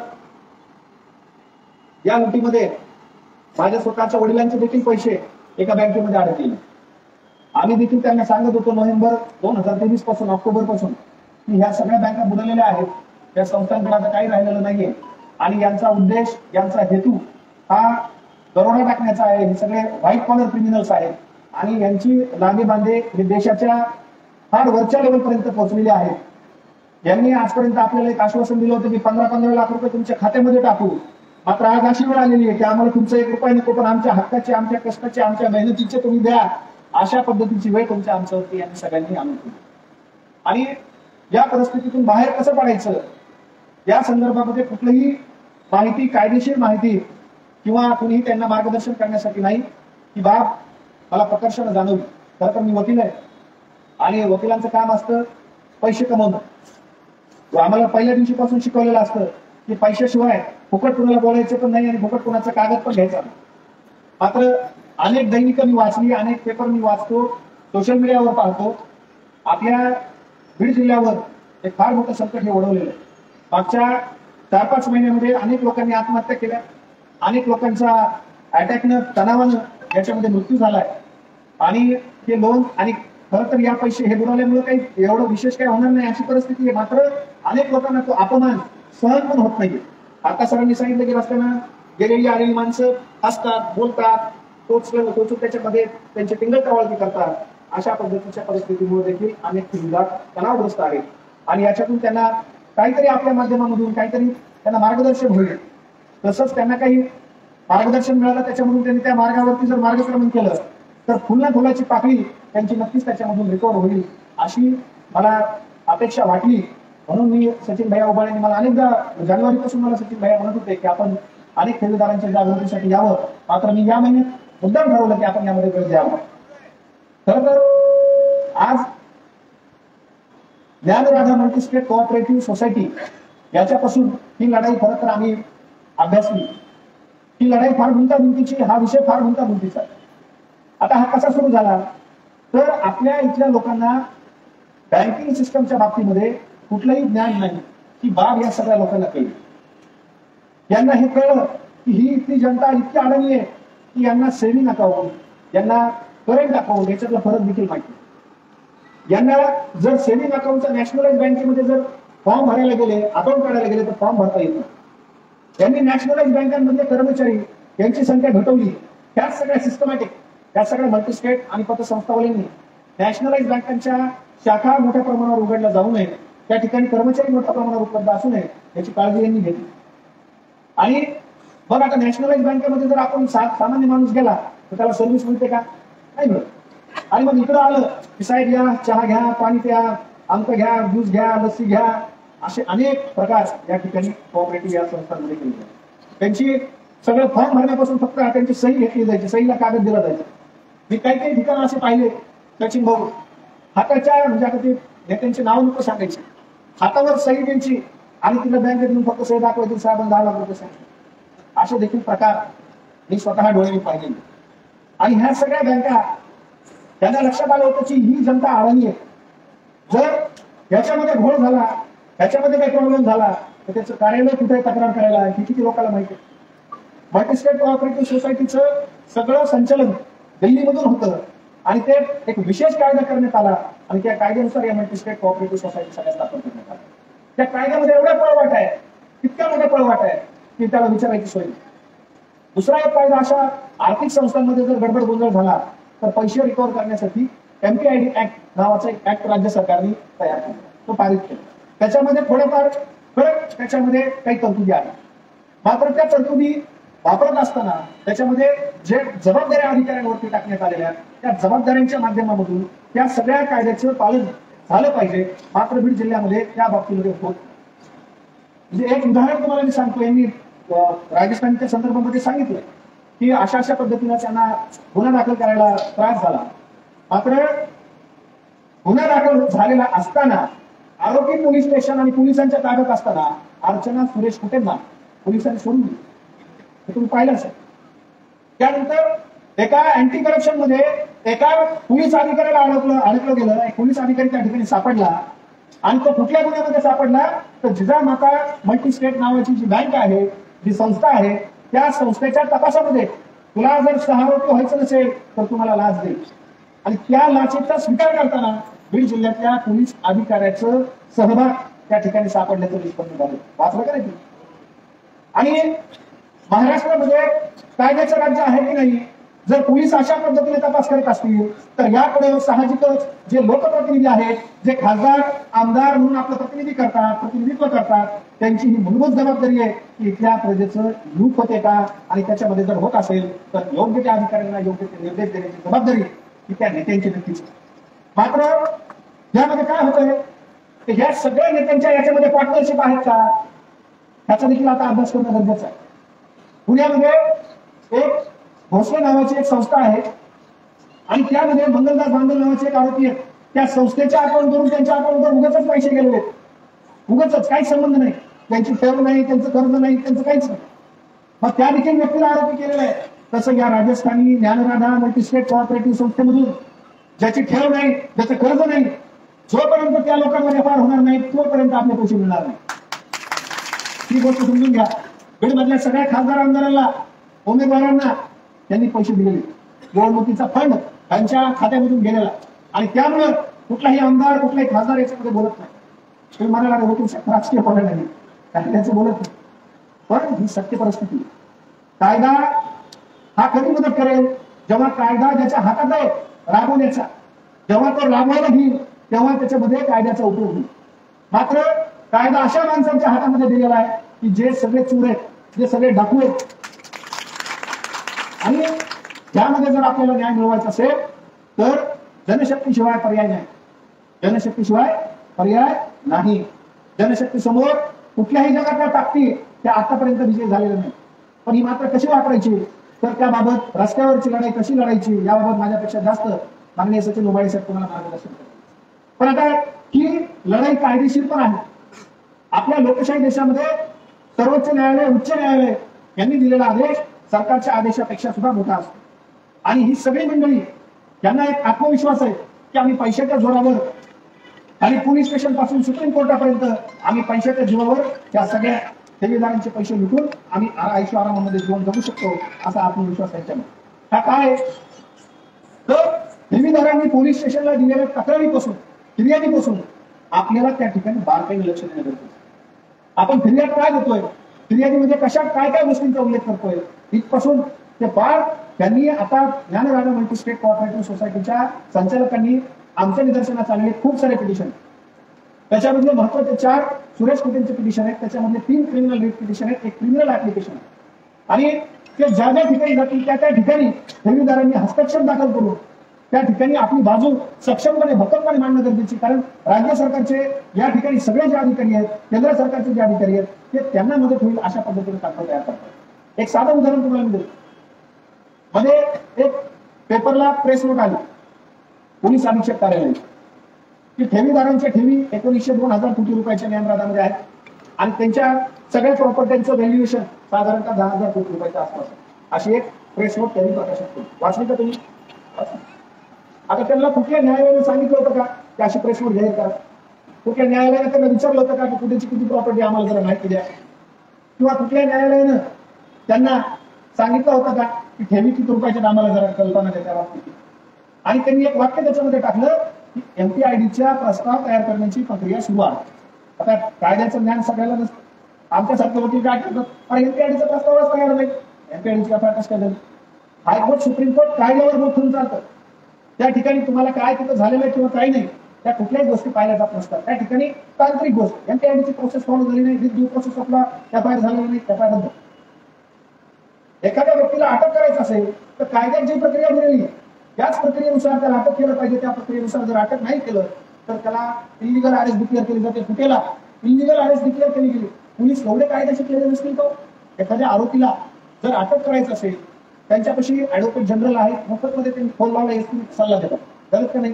या लुटीमध्ये माझ्या स्वतःच्या वडिलांचे देखील पैसे एका बँकेमध्ये अडकले. आम्ही देखील त्यांना सांगत होतो नोव्हेंबर 2023 पासून, ऑक्टोबर पासून, की ह्या सगळ्या बँका बुडलेल्या आहेत, त्या संस्थांकडे आता काही राहिलेलं नाहीये आणि यांचा उद्देश, यांचा हेतू हा दरोडा टाकण्याचा आहे. हे सगळे व्हाईट कॉलर क्रिमिनल्स आहेत आणि यांची लागे बांधे हे देशाच्या फार वरच्या लेवलपर्यंत पोहोचलेले आहेत. यांनी आजपर्यंत आपल्याला एक आश्वासन दिलं होतं की 15-15 लाख रुपये तुमच्या खात्यामध्ये टाकू. मात्र आज अशी वेळ आलेली आहे की आम्हाला तुमचा 1 रुपया नको, पण आमच्या हक्काचे, आमच्या कष्टाचे, आमच्या मेहनतीचे तुम्ही द्या. अशा पद्धतीची वेळ तुमच्या आमच्यावरती यांनी सगळ्यांनी आणून ठेवली. आणि या परिस्थितीतून बाहेर कसं पडायचं या संदर्भामध्ये कुठलीही माहिती, कायदेशीर माहिती किंवा कुणीही त्यांना मार्गदर्शन करण्यासाठी नाही. की बाब मला प्रकर्षानं जाणवली. खरं तर मी वकील आहे आणि वकिलांचं काम असतं पैसे कमवणं. आम्हाला पहिल्या दिवशीपासून शिकवलेलं असतं की पैशाशिवाय फुकट कुणाला बोलायचं पण नाही आणि फुकट कुणाचा कागद पण घ्यायचा नाही. मात्र अनेक दैनिक मी वाचली, अनेक पेपर मी वाचतो, सोशल मीडियावर पाहतो, आपल्या बीड जिल्ह्यावर एक फार मोठं संकट हे ओढवलेलं आहे. मागच्या 4-5 महिन्यामध्ये अनेक लोकांनी आत्महत्या केल्या, अनेक लोकांचा अटॅकनं तणावानं याच्यामध्ये मृत्यू झालाय आणि हे लोन आणि खरं तर या पैसे हे बुडवल्यामुळे काही एवढं विशेष काही होणार नाही अशी परिस्थिती आहे. मात्र अनेक लोकांना तो अपमान सहन पण होत नाहीये. आता सरांनी सांगितलं की रस्त्यानं गेलेली आलेली माणसं हसतात, बोलतात, टोचून त्याच्यामध्ये त्यांची टिंगलटवाळकी करतात. अशा पद्धतीच्या परिस्थितीमुळे देखील अनेक ठेवीदार तणावग्रस्त आहेत आणि याच्यातून त्यांना काहीतरी आपल्या माध्यमामधून काहीतरी त्यांना मार्गदर्शन होईल. तसंच त्यांना काही मार्गदर्शन मिळालं त्याच्यामधून त्यांनी त्या मार्गावरती जर मार्गक्रमण केलं तर पुन्हा फुलाची पाकळी त्यांची नक्कीच त्याच्यामधून रिकव्हर होईल अशी मला अपेक्षा वाटली. म्हणून मी सचिन भैया उबाळेंनी मला अनेकदा जानेवारीपासून मला सचिन भैया म्हणत होते की आपण अनेक ठेवीदारांच्या जागृतीसाठी यावं. मात्र मी या महिन्यात मुद्दाम ठरवलं की आपण यामध्ये वेळ द्यावा. खरं तर आज ज्ञानराधा मल्टीस्टेट कोऑपरेटिव्ह सोसायटी याच्यापासून ही लढाई खरं तर आम्ही अभ्यासली. ही लढाई फार गुंतागुंतीची, हा विषय फार गुंतागुंतीचा. आता हा कसा सुरू झाला तर आपल्या इथल्या लोकांना बँकिंग सिस्टमच्या बाबतीमध्ये कुठलंही ज्ञान नाही ही बाब या सगळ्या लोकांना कळली. यांना हे कळलं की ही इथली जनता इतकी अडणी आहे की यांना सेव्हिंग अकाउंट, यांना करंट अकाउंट याच्यातला फरक देखील माहिती. यांना जर सेव्हिंग अकाउंटचा नॅशनलाइज बँकेमध्ये जर फॉर्म भरायला गेले, अकाउंट काढायला गेले तर फॉर्म भरता येत नाही. त्यांनी नॅशनलाइज बँकांमधले कर्मचारी यांची संख्या घटवली. त्याच सगळ्या सिस्टमॅटिक, त्या सगळ्या मल्टीस्टेट आणि पतसंस्थावाल्यांनी नॅशनलाइज बँकांच्या शाखा मोठ्या प्रमाणावर उघडल्या जाऊ नये, त्या ठिकाणी कर्मचारी मोठ्या प्रमाणावर उपलब्ध असू नये याची काळजी यांनी घेतली. आणि बघ आता नॅशनलाइज बँकेमध्ये जर आपण सामान्य माणूस गेला तर त्याला सर्व्हिस मिळते का? नाही मिळत. आणि मग इकडं आलं की साहेब या, चहा घ्या, पाणी प्या, अंक घ्या, ज्यूस घ्या, लस्सी घ्या, असे अनेक प्रकार या ठिकाणी कोऑपरेटिव्ह या संस्थांमध्ये केले जातात. त्यांची सगळं फॉर्म भरण्यापासून फक्त त्यांची सही घेतली जायची, सहीला कागद दिला जायचा. मी काही काही ठिकाण असे पाहिले सचिन भाऊ हाताच्या म्हणजे आता ते नेत्यांचे नाव नको सांगायचे, हातावर सही द्यायची आणि तिला बँकेत येऊन फक्त सही दाखवायची, साहेब 10 लाख रुपये सांगितले. असे देखील प्रकार मी स्वतः डोळ्यांनी पाहिले. आणि ह्या सगळ्या बँका त्यांना लक्षात आलं होतं की ही जनता अडणी आहे. जर याच्यामध्ये घोळ झाला, याच्यामध्ये काही प्रॉब्लेम झाला तर त्याचं कार्यालय कुठे तक्रार करायला हे किती लोकांना माहिती आहे. मल्टीस्टेट कोऑपरेटिव्ह सोसायटीचं सगळं संचलन दिल्लीमधून होतं आणि ते एक विशेष कायदा करण्यात आला आणि त्या कायद्यानुसार या मल्टीस्टेट कोऑपरेटिव्ह सोसायटी सगळ्या स्थापन करण्यात आल्या. त्या कायद्यामध्ये एवढा पळवाट आहे, इतक्या मोठा पळवाट आहे की त्याला विचारायची सोय. दुसरा एक कायदा अशा आर्थिक संस्थांमध्ये जर गडबड गोंधळ झाला तर पैसे रिकव्हर करण्यासाठी एमपीआयडी ऍक्ट नावाचा एक ऍक्ट राज्य सरकारने तयार केला, तो पारित केला. त्याच्यामध्ये थोडेफार फरक त्याच्यामध्ये काही तरतुदी आहेत. मात्र त्या तरतुदी वापरत असताना त्याच्यामध्ये जे जबाबदाऱ्या अधिकाऱ्यांवरती टाकण्यात आलेल्या त्या जबाबदाऱ्यांच्या माध्यमामधून त्या सगळ्या कायद्याचं पालन झालं पाहिजे. मात्र बीड जिल्ह्यामध्ये त्या बाबतीमध्ये होत. म्हणजे एक उदाहरण तुम्हाला मी सांगतो. यांनी राजस्थानच्या संदर्भामध्ये सांगितलं की अशा अशा पद्धतीने त्यांना गुन्हा दाखल करायला त्रास झाला. मात्र गुन्हा दाखल झालेला असताना आरोपी पोलीस स्टेशन आणि पोलिसांच्या ताब्यात असताना अर्चना सुरेश कुटेंना पोलिसांनी सोडून दिली. हे तुम्ही पाहिलं असेल. त्यानंतर एका अँटी करप्शन मध्ये एका पोलीस अधिकाऱ्याला अडकलं गेलं. एक पोलीस अधिकारी त्या ठिकाणी सापडला आणि तो कुठल्या गुन्ह्यामध्ये सापडला तर जिजामाता मल्टीस्टेट नावाची जी बँक आहे, जी संस्था आहे, त्या संस्थेच्या तपासामध्ये तुला जर सहारोपी व्हायचं नसेल तर तुम्हाला लाच देईल. आणि त्या लाचेचा स्वीकार करताना बीड जिल्ह्यातल्या पोलीस अधिकाऱ्याचं सहभाग त्या ठिकाणी सापडल्याचं निष्पन्न झालं. वाचलं का नाही? आणि महाराष्ट्रामध्ये कायद्याचं राज्य आहे की नाही, जर पोलीस अशा पद्धतीने तपास करत असतील तर याकडे साहजिकच जे लोकप्रतिनिधी आहेत, जे खासदार आमदार म्हणून आपलं प्रतिनिधित्व करतात, त्यांची ही मूलभूत जबाबदारी आहे की इथल्या प्रजेचं लूट होते का आणि त्याच्यामध्ये जर होत असेल तर योग्य त्या अधिकाऱ्यांना योग्य ते निर्देश देण्याची जबाबदारी ही त्या नेत्यांची नक्कीच. मात्र यामध्ये काय होतंय की ह्या सगळ्या नेत्यांच्या याच्यामध्ये पार्टनरशिप आहेत का ह्याचा देखील आता अभ्यास करणं गरजेचं आहे. पुण्यामध्ये एक भोसले नावाची एक संस्था आहे आणि त्यामध्ये मंगलदास बांदल नावाचे एक आरोपी आहेत. त्या संस्थेच्या अकाउंटवरून त्यांच्या अकाउंटवर उगाचच पैसे गेलेले आहेत. उगाचच काही संबंध नाही. त्यांची ठेव नाही, त्यांचं कर्ज नाही, त्यांचं काहीच नाही. मग त्या देखील व्यक्तीला आरोपी केलेला आहे. तसं या राजस्थानी ज्ञानराधा मल्टीस्टेट कोऑपरेटिव्ह संस्थेमधून ज्याची ठेव नाही, ज्याचं कर्ज नाही, जोपर्यंत त्या लोकांना व्यापार होणार नाही तोपर्यंत आपले पैसे मिळणार नाही. ही गोष्ट समजून घ्या. बीडमधल्या सगळ्या खासदार आमदारांना, उमेदवारांना त्यांनी पैसे दिलेले, निवडणुकीचा फंड त्यांच्या खात्यामधून गेलेला, आणि त्यामुळे कुठलाही आमदार, कुठलाही खासदार याच्यामध्ये बोलत नाही. तुम्ही म्हणाला होतो राजकीय पडलं नाही, काही त्याचं बोलत नाही. पण ही सत्य परिस्थिती. कायदा हा कधी मदत करेल? जेव्हा कायदा ज्याच्या हातात आहे राबवण्याचा, जेव्हा तो राबवायला घेईल तेव्हा त्याच्यामध्ये कायद्याचा उपयोग होईल. मात्र कायदा अशा माणसांच्या हातामध्ये दिलेला आहे की जे सगळे चोर आहेत, जे सगळे डाकू आहेत, आणि त्यामध्ये जर आपल्याला न्याय मिळवायचा असेल तर जनशक्तीशिवाय पर्याय नाही. जनशक्तीशिवाय पर्याय नाही. जनशक्ती समोर कुठल्याही जगातल्या ताकदी त्या आतापर्यंत विजय झालेला नाही. पण ही मात्र कशी वापरायची, तर त्याबाबत रस्त्यावरची लढाई कशी लढायची याबाबत माझ्यापेक्षा जास्त माननीय सचिन उबाळे साहेब तुम्हाला मार्गदर्शन करतात. पण आता ही लढाई कायदेशीर पण आहे. आपल्या लोकशाही देशामध्ये सर्वोच्च न्यायालय, उच्च न्यायालय यांनी दिलेला आदेश सरकारच्या आदेशापेक्षा सुद्धा मोठा असतो. आणि ही सगळी मंडळी यांना एक आत्मविश्वास आहे की आम्ही पैशाच्या जोरावर आणि पोलीस स्टेशन पासून सुप्रीम कोर्टापर्यंत आम्ही पैशाच्या जीवावर त्या सगळ्या ठेवीदारांचे पैसे लुटून आम्ही आयुष्य आरामामध्ये जीवन जगू शकतो, असा आत्मविश्वास त्यांच्यामध्ये. हा काय तर ठेवीदारांनी पोलीस स्टेशनला दिलेल्या तक्रारीपासून, फिर्यादीपासून आपल्याला त्या ठिकाणी बारकाईने लक्ष देणं गरजेचं. आपण फिर्याद काय देतोय, फिर्यादीमध्ये कशा काय काय गोष्टींचा उल्लेख करतोय, इथपासून ते पार त्यांनी आता ज्ञानराधा मल्टीस्टेट कोऑपरेटिव्ह सोसायटीच्या संचालकांनी आमच्या निदर्शनास आलेले खूप सारे पिटिशन, त्याच्यामधले महत्वाचे 4 सुरेश कुटेंचे पिटिशन आहेत, त्याच्यामधले 3 क्रिमिनल रिट पिटिशन आहेत, 1 क्रिमिनल ऍप्लिकेशन आहे. आणि ते ज्या ज्या ठिकाणी जातील त्या त्या ठिकाणी ठेवीदारांनी हस्तक्षेप दाखल करून त्या ठिकाणी आपली बाजू सक्षमपणे, भक्कमपणे मांडणं गरजेची. कारण राज्य सरकारचे या ठिकाणी सगळे जे अधिकारी आहेत, केंद्र सरकारचे जे अधिकारी आहेत, ते त्यांना मदत होईल अशा पद्धतीने कागद तयार करतात. एक साधं उदाहरण तुम्हाला मी देतो. मध्ये एक पेपरला प्रेस नोट आली पोलीस अधीक्षक कार्यालय की ठेवीदारांच्या ठेवी 1900-2000 कोटी रुपयाच्या ज्ञानराधामध्ये आहेत, आणि त्यांच्या सगळ्या प्रॉपर्टीचं व्हॅल्युएशन साधारणतः 10,000 कोटी रुपयाच्या आसपास. अशी एक प्रेस नोट त्यांनी प्रकाशित केली. वाचली का तुम्ही? आता त्यांना कुठल्या न्यायालयाने सांगितलं होतं का की अशी प्रेस नोट जाहीर करा? कुठल्या न्यायालयाने त्यांना विचारलं होतं का की कुठेची किती प्रॉपर्टी आम्हाला जरा माहिती द्या? किंवा कुठल्या न्यायालयानं त्यांना सांगितलं होतं का की ठेवी किती रुपयाच्या आम्हाला जरा कल्पना द्या त्या बाबतीत? आणि त्यांनी एक वाक्य त्याच्यामध्ये टाकलं की MPIDच्या प्रस्ताव तयार करण्याची प्रक्रिया सुरू आहे. आता कायद्याचं ज्ञान सगळ्याला नसतं. आमच्यासारखे वकील काय करतात, अरे MPIDचा प्रस्तावच तयार नाही, MPIDची अफाट कसं काय झाली? हायकोर्ट, सुप्रीम कोर्ट कायद्यावर बोलून चालतं. त्या ठिकाणी तुम्हाला काय तिथं झालेलं आहे किंवा काही नाही त्या कुठल्याही गोष्टी पाहिल्या जात नसतात. त्या ठिकाणी तांत्रिक गोष्ट, MPIDची प्रोसेस फॉलो झाली नाही, ड्यू प्रोसेस आपला एफआयआर झालेला नाही, एफआयआर रद्द. एखाद्या व्यक्तीला अटक करायचं असेल तर कायद्यात जी प्रक्रिया दिलेली त्याच प्रक्रियेनुसार त्याला अटक केलं पाहिजे. त्या प्रक्रियेनुसार जर अटक नाही केलं तर त्याला इलिगल अरेस्ट डिक्लेअर केली जाते. कुठेला इलिगल अरेस्ट डिक्लेअर केली गेली. पोलीस एवढे कायदेशीर केले नसतील तो एखाद्या आरोपीला जर अटक करायचं असेल त्यांच्यापाशी ऍडव्होकेट जनरल आहेत, मोफतमध्ये त्यांनी फोन लावला एसपी सल्ला देतात. गलत का नाही?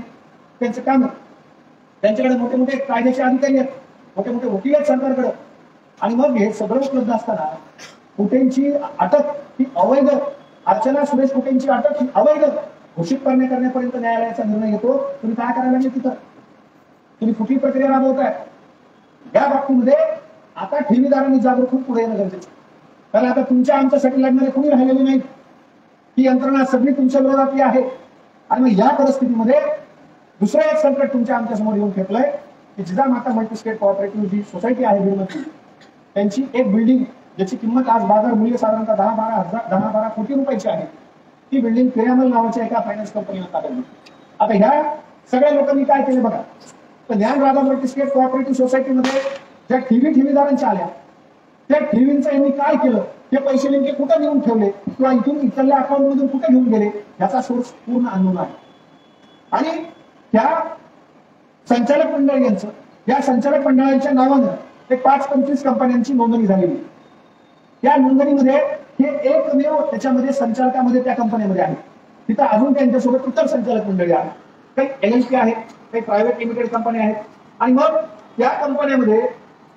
त्यांचं काम आहे. त्यांच्याकडे मोठे मोठे कायद्याचे अधिकारी आहेत, मोठे मोठे वकील आहेत सरकारकडे. आणि मग हे सगळं उपलब्ध असताना कुटेंची अटक ही अवैध, अर्चना सुरेश कुटेंची अटक ही अवैध घोषित करण्यापर्यंत न्यायालयाचा निर्णय येतो. तुम्ही काय करायला लागले तिथं? तुम्ही कुठली प्रक्रिया राबवताय? या बाबतीमध्ये आता ठेवीदारांनी जागरूक होऊन पुढे येणं गरजेचं. कारण आता तुमच्या आमच्यासाठी लढणारे कोणी राहिलेले नाही. ही यंत्रणा सगळी तुमच्या विरोधातली आहे. आणि मग या परिस्थितीमध्ये दुसरं एक संकट तुमच्या आमच्या समोर येऊन ठेपलंय की जिजामाता मल्टीस्टेट कोऑपरेटिव्ह जी सोसायटी आहे बीडमध्ये, त्यांची एक बिल्डिंग ज्याची किंमत आज बाजार मूल्य साधारणतः 10-12 कोटी रुपयाची आहे, ती बिल्डिंग पिरामल नावाच्या एका फायनान्स कंपनीला ताब्यात घेतली. आता ह्या सगळ्या लोकांनी काय केलं बघा, तर ज्ञानराधा मल्टीस्टेट कोऑपरेटिव्ह सोसायटीमध्ये ज्या ठेवीदारांच्या आल्या त्या ठेवींचं यांनी काय केलं, ते पैसे नेमके कुठे नेऊन ठेवले किंवा इथून इथल्या अकाउंट मधून कुठे घेऊन गेले याचा सोर्स पूर्ण अननोन आहे. आणि त्या संचालक मंडळ यांचं, या संचालक मंडळाच्या नावानं एक 5-25 कंपन्यांची नोंदणी झालेली. त्या नोंदणीमध्ये हे एकमेव त्याच्यामध्ये संचालकामध्ये त्या कंपन्यांमध्ये आहे. तिथं अजून त्यांच्यासोबत इतर संचालक मंडळी आहेत, काही LLC आहेत, काही प्रायव्हेट लिमिटेड कंपन्या आहेत. आणि मग त्या कंपन्यांमध्ये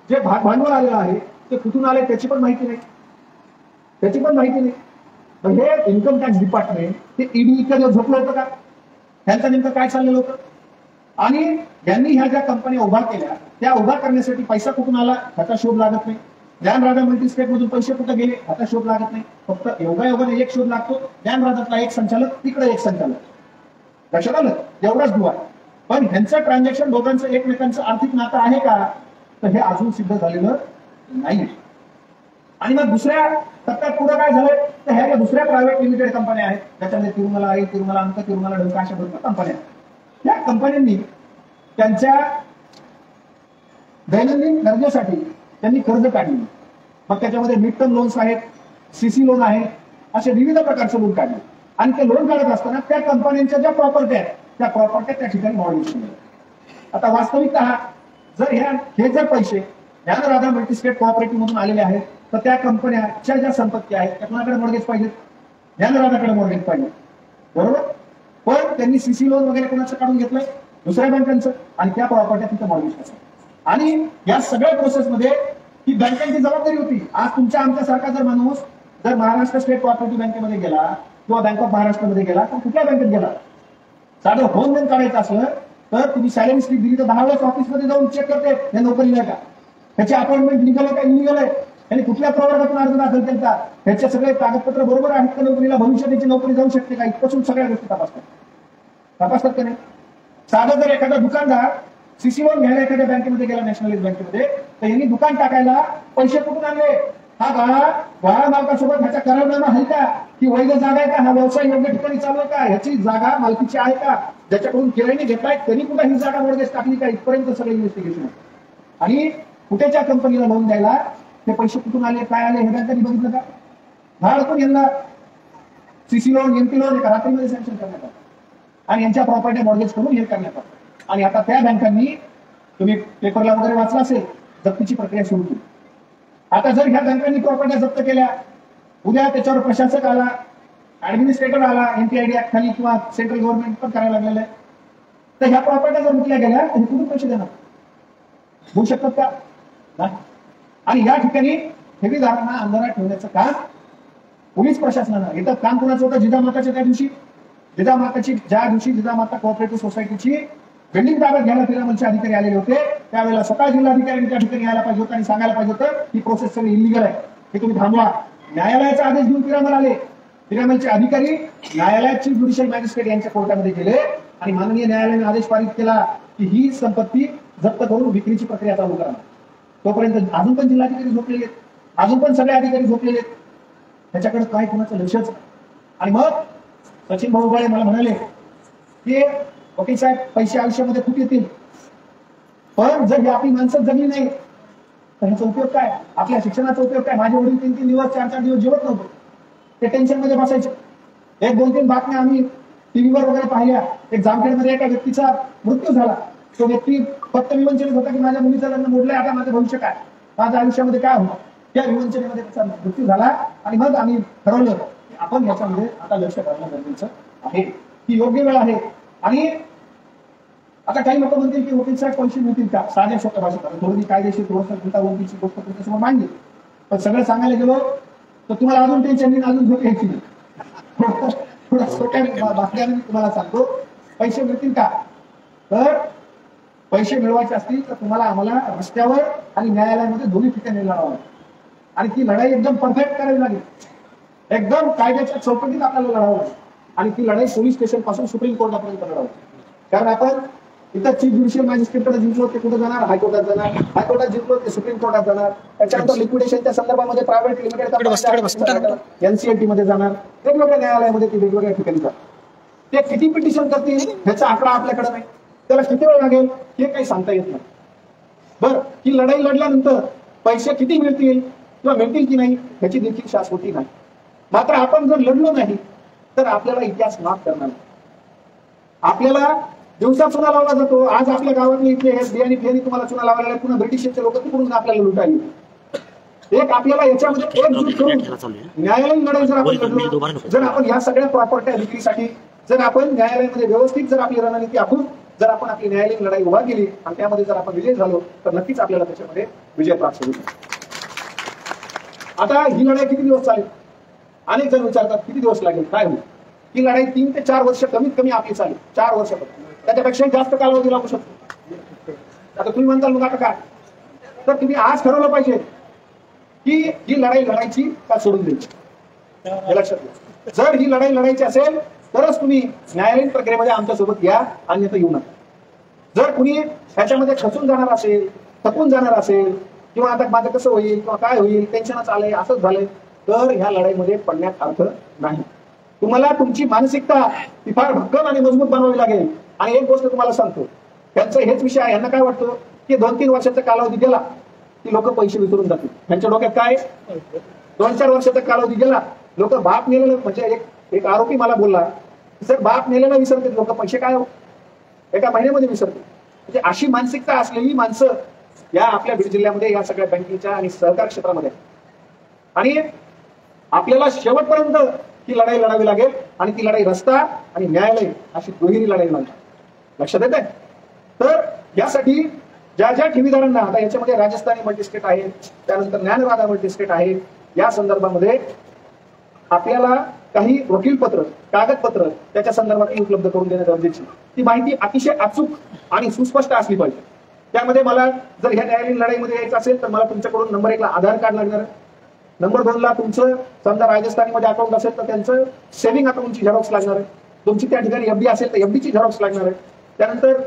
जे भांडवल आलेलं आहे ते कुठून आले त्याची पण माहिती नाही, मग हे इन्कम टॅक्स डिपार्टमेंट ते ईडी इतक्या दिवस झोपलं होतं का? ह्यांचं नेमकं काय चाललेलं होतं? आणि यांनी ह्या ज्या कंपन्या उभा केल्या त्या उभा करण्यासाठी पैसा कुठून आला ह्याचा शोध लागत नाही. ज्ञान राजा मल्टीस्टेट मधून पैसे कुठे गेले ह्याचा शोध लागत नाही. फक्त योगायोगाने एक शोध लागतो, ज्ञान राजातला एक संचालक, तिकडे एक संचालक. लक्षात आलं? एवढाच दुवा. पण ह्यांचं ट्रान्झॅक्शन दोघांचं एकमेकांचं आर्थिक नातं आहे का? तर हे अजून सिद्ध झालेलं नाही. आणि मग दुसऱ्या टप्प्यात पुढे काय झालंय तर ह्या दुसऱ्या प्रायव्हेट लिमिटेड कंपन्या आहेत, त्याच्यामध्ये तिरुमला आहे, तिरुमला अंक, तिरुमला डंका, अशा भरपूर कंपन्या आहेत. या कंपन्यांनी त्यांच्या दैनंदिन गरजेसाठी त्यांनी कर्ज काढली. मग त्याच्यामध्ये मिड टर्म लोन्स आहेत, सीसी लोन आहेत, असे विविध प्रकारचे लोन काढले. आणि ते लोन काढत असताना त्या कंपन्यांच्या ज्या प्रॉपर्टी आहेत त्या प्रॉपर्टी त्या ठिकाणी मॉर्गेज केल्या. आता वास्तविकता जर हे जर पैसे ज्ञान राजा मल्टीस्टेट कोऑपरेटिव्ह मधून आलेले आहेत तर त्या कंपन्याच्या ज्या संपत्ती आहेत त्या कोणाकडे मॉर्गेज पाहिजेत? ज्ञान राजाकडे मॉर्गेज पाहिजे, बरोबर. पण त्यांनी सीसी लोन वगैरे कोणाचं काढून घेतलंय? दुसऱ्या बँकांचं. आणि त्या प्रॉपर्ट्या तिथं मॉर्गेज कसं? आणि या सगळ्या प्रोसेसमध्ये ही बँकांची जबाबदारी होती. आज तुमच्या आमच्यासारखा जर माणूस जर महाराष्ट्र स्टेट कोऑपरेटिव्ह बँकेमध्ये गेला किंवा बँक ऑफ महाराष्ट्रामध्ये गेला तर कुठल्या बँकेत गेला, साधं होम लोन काढायचं असलं तर तुम्ही सॅलरी स्लिप दिली तर 10 वेळेस ऑफिसमध्ये जाऊन चेक करते हे नोकरी आहे का, त्याची अपॉइंटमेंट लिगल आहे का इलिगल आहे, आणि कुठल्या प्रवर्गातून अर्ज दाखल केला, ह्याचे सगळे कागदपत्र बरोबर आहेत का, नोकरीला भविष्यात त्याची नोकरी जाऊ शकते का, इथपासून सगळ्या गोष्टी तपासतात का नाही. साधं जर एखादा दुकानदार सीसी लोन घ्यायला एखाद्या बँकेमध्ये गेला, नॅशनलाइज बँकेमध्ये, तर यांनी दुकान टाकायला पैसे कुठून आणले? हा गाळा मालकासोबत ह्याचा करारनामा आहे का, ही वैध जागा आहे का, हा व्यवसाय योग्य ठिकाणी चालू आहे का, ह्याची जागा मालकीची आहे का, ज्याच्याकडून किरायाने घेतलाय त्यांनी कुठे ही जागा मॉर्गेज टाकली का, इथपर्यंत सगळं इन्व्हेस्टिगेशन आहे. आणि कुठेच्या कंपनीला लोन द्यायला ते पैसे कुठून आले, काय आले, हे बँकांनी बघितलं का? धाडकून यांना सीसी लोन, एमपी लोन एका रात्रीमध्ये सँक्शन करण्यात आलं आणि यांच्या प्रॉपर्टी मॉर्गेज करून हे करण्यात आलं. आणि आता त्या बँकांनी, तुम्ही पेपरला वगैरे वाचला असेल, जप्तीची प्रक्रिया सुरू केली. आता जर ह्या बँकांनी प्रॉपर्ट्या जप्त केल्या, उद्या त्याच्यावर प्रशासक आला, ऍडमिनिस्ट्रेटर आला, एनपीआयडी ऍक्ट खाली किंवा सेंट्रल गव्हर्नमेंट पण करायला लागलेलं आहे, तर ह्या प्रॉपर्ट्या जर विकल्या गेल्या तर कुठून पैसे देणार? होऊ शकतात का? नाही. आणि या ठिकाणी ठेवीदारांना अंधारात ठेवण्याचं काम पोलीस प्रशासनानं, इथं काम कोणाचं होतं? जिजामाताच्या त्या दिवशी, ज्या दिवशी जिजामाता कोऑपरेटिव्ह सोसायटीची बिल्डिंग ताब्यात घ्यायला पिरामलचे अधिकारी आलेले होते, त्यावेळेला स्वतः जिल्हाधिकाऱ्यांनी त्या ठिकाणी यायला पाहिजे होतं आणि सांगायला पाहिजे होतं ही प्रोसेस सगळी इलिगल आहे, हे तुम्ही थांबवा. न्यायालयाचा आदेश घेऊन पिरामल आले. पिरामलचे अधिकारी न्यायालयात चीफ ज्युडिशियल मॅजिस्ट्रेट यांच्या कोर्टामध्ये गेले आणि माननीय न्यायालयाने आदेश पारित केला की ही संपत्ती जप्त करून विक्रीची प्रक्रिया चालू करा. तोपर्यंत अजून पण जिल्हाधिकारी झोपलेले आहेत, अजून पण सगळे अधिकारी झोपलेले आहेत, त्याच्याकडे काय कोणाचं लक्षच. आणि मग सचिन भाऊ बळे मला म्हणाले की वकील साहेब पैसे आयुष्यामध्ये खूप येतील, पण जर ही आपली माणसं जगली नाही तर ह्याचा उपयोग काय, आपल्या शिक्षणाचा उपयोग काय. माझे वडील 3-3 दिवस 4-4 दिवस जेवत नव्हते, ते टेन्शन मध्ये बसायचे. 1-2-3 बातम्या आम्ही टीव्हीवर वगैरे पाहिल्या. एक जामखेडमध्ये एका व्यक्तीचा मृत्यू झाला. तो व्यक्ती फक्त विवंचनेत होता की माझ्या मुलीचं लग्न मोडलंय, आता माझं भविष्य काय, माझ्या आयुष्यामध्ये काय होतं, त्या विवंचनेमध्ये त्याचा मृत्यू झाला. आणि मग आम्ही ठरवलं की आपण याच्यामध्ये आता लक्ष घालणं गरजेचं आहे, ही योग्य वेळ आहे. आणि आता काही लोक म्हणतील की वकील साहेब पैसे मिळतील का, साध्या सोप्या भाषेत थोडी कायदेशीर थोडंसं गुंतागुंतीची गोष्ट तुमच्यासमोर मांडली, पण सगळं सांगायला गेलो तर तुम्हाला अजून टेन्शन नाही, अजून झोप यायची नाही. थोडं सोप्या भाषेने मी तुम्हाला सांगतो, पैसे मिळतील का, तर पैसे मिळवायचे असतील तर तुम्हाला आम्हाला रस्त्यावर आणि न्यायालयामध्ये दोन्ही ठिकाणी लढावं लागेल. आणि ती लढाई एकदम परफेक्ट करावी लागेल, एकदम कायद्याच्या चौकटीत आपल्याला लढावं लागेल. आणि ती लढाई पोलीस स्टेशन पासून सुप्रीम कोर्टापर्यंत लढावं. कारण आपण इथं चीफ ज्युडिशियल मॅजिस्ट्रेटकडे जिंकलो ते कुठे जाणार, हायकोर्टात जाणार, हायकोर्टात जिंकलो ते सुप्रीम कोर्टात जाणार, त्याच्यानंतर लिक्विडेशनच्या संदर्भामध्ये प्रायव्हेट लिमिटेड एनसीएलटी मध्ये जाणार, वेगवेगळ्या न्यायालयामध्ये ते वेगवेगळ्या ठिकाणी जाणार. ते किती पिटिशन करतील ह्याचा आकडा आपल्याकडे नाही, त्याला किती वेळ लागेल हे काही सांगता येत नाही. बरं, ही लढाई लढल्यानंतर पैसे किती मिळतील किंवा मिळतील की नाही ह्याची देखील शाश्वती नाही. मात्र आपण जर लढलो नाही तर आपल्याला इतिहास माफ करणार नाही. आपल्याला दिवसा चुना लावला जातो. आज आपल्या गावातले इथले हे बियाणी फियाणी तुम्हाला चुना लावायला पुन्हा ब्रिटिशचे लोक तिकडून आपल्याला लुटायला. एक आपल्याला याच्यामध्ये एकजूट करून न्यायालयीन लढाई जर आपण लढलो, जर आपण या सगळ्या प्रॉपर्ट्या विक्रीसाठी जर आपण न्यायालयामध्ये व्यवस्थित जर आपली रणनीती आखून जर आपण आपली न्यायालयीन लढाई उभा केली आणि त्यामध्ये जर आपण विजय झालो तर नक्कीच आपल्याला त्याच्यामध्ये विजय प्राप्त होईल. आता ही लढाई किती दिवस चालेल? अनेक जण विचारतात किती दिवस लागेल, काय होईल? ही लढाई 3 ते 4 वर्ष कमीत कमी आपली चालेल. 4 वर्ष, त्याच्यापेक्षाही जास्त कालावधी लागू शकतो. आता तुम्ही म्हणताल मग आता काय? तर तुम्ही आज ठरवलं पाहिजे की ही लढाई लढायची का सोडून द्यायची. हे लक्षात घ्या. जर ही लढाई लढायची असेल तरच तुम्ही न्यायालयीन प्रक्रियेमध्ये आमच्यासोबत या, अन्यथा येऊ नका. जर कुणी ह्याच्यामध्ये खचून जाणार असेल, थकून जाणार असेल, किंवा आता माझं कसं होईल किंवा काय होईल, टेन्शनच आलंय, असंच झालंय, तर ह्या लढाईमध्ये पडण्यात अर्थ नाही. तुम्हाला तुमची मानसिकता ती फार भक्कम आणि मजबूत बनवावी लागेल. आणि एक गोष्ट तुम्हाला सांगतो, त्यांचा हेच विषय आहे. यांना काय वाटतं की 2-3 वर्षाचा कालावधी गेला की लोक पैसे विसरून जातील. त्यांच्या डोक्यात काय, 2-4 वर्षाचा कालावधी गेला, लोक बाप नेलेलं, म्हणजे एक आरोपी मला बोलला, सर बाप नेलेलं विसरतील लोक, पैसे काय एका महिन्यामध्ये विसरतील. म्हणजे अशी मानसिकता असलेली माणसं या आपल्या बीड जिल्ह्यामध्ये या सगळ्या बँकिंगच्या आणि सहकार क्षेत्रामध्ये. आणि आपल्याला शेवटपर्यंत ही लढाई लढावी लागेल आणि ती लढाई रस्ता आणि न्यायालय अशी दुहेरी लढाई लागेल. लक्षात येत आहे? तर यासाठी ज्या ज्या ठेवीदारांना, आता याच्यामध्ये राजस्थानी मल्टीस्टेट आहे, त्यानंतर ज्ञानराधा मल्टीस्टेट आहे, या संदर्भामध्ये आपल्याला काही वकीलपत्र, कागदपत्र त्याच्या संदर्भात उपलब्ध करून देणं गरजेची. ती माहिती अतिशय अचूक आणि सुस्पष्ट असली पाहिजे. त्यामध्ये मला जर ह्या न्यायालयीन लढाईमध्ये यायचं असेल तर मला तुमच्याकडून नंबर 1 ला आधार कार्ड लागणार आहे. नंबर 2 ला तुमचं समजा राजस्थानीमध्ये अकाउंट असेल तर त्यांचं सेव्हिंग अकाउंटची झेरॉक्स लागणार आहे. तुमची त्या ठिकाणी एफडी असेल तर एफडीची झेरॉक्स लागणार आहे. त्यानंतर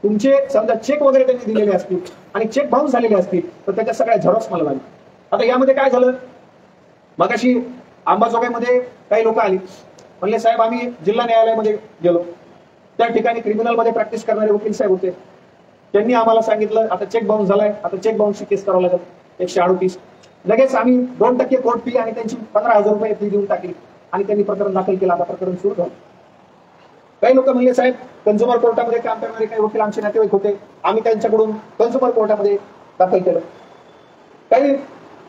तुमचे समजा चेक वगैरे त्यांनी दिलेले असतील आणि चेक बाउन्स झालेले असतील तर त्याच्या सगळ्या झेरॉक्स मला लागतील. आता यामध्ये काय झालं, मगाशी अंबाजोगाईमध्ये काही लोक आली, म्हणले साहेब आम्ही जिल्हा न्यायालयामध्ये गेलो, त्या ठिकाणी क्रिमिनलमध्ये प्रॅक्टिस करणारे वकील साहेब होते. त्यांनी आम्हाला सांगितलं आता चेक बाउन्स झालाय, आता चेक बाउन्सची केस करावं लागेल 138. लगेच आम्ही 2% कोर्ट फी आणि त्यांची 15,000 रुपये फी देऊन टाकली आणि त्यांनी प्रकरण दाखल केलं. आता प्रकरण सुरू झालं. काही लोक म्हणले साहेब कन्झ्युमर कोर्टामध्ये काम करणारे काही वकील आमचे नातेवाईक होते, आम्ही त्यांच्याकडून कन्झ्युमर कोर्टामध्ये दाखल केलं. काही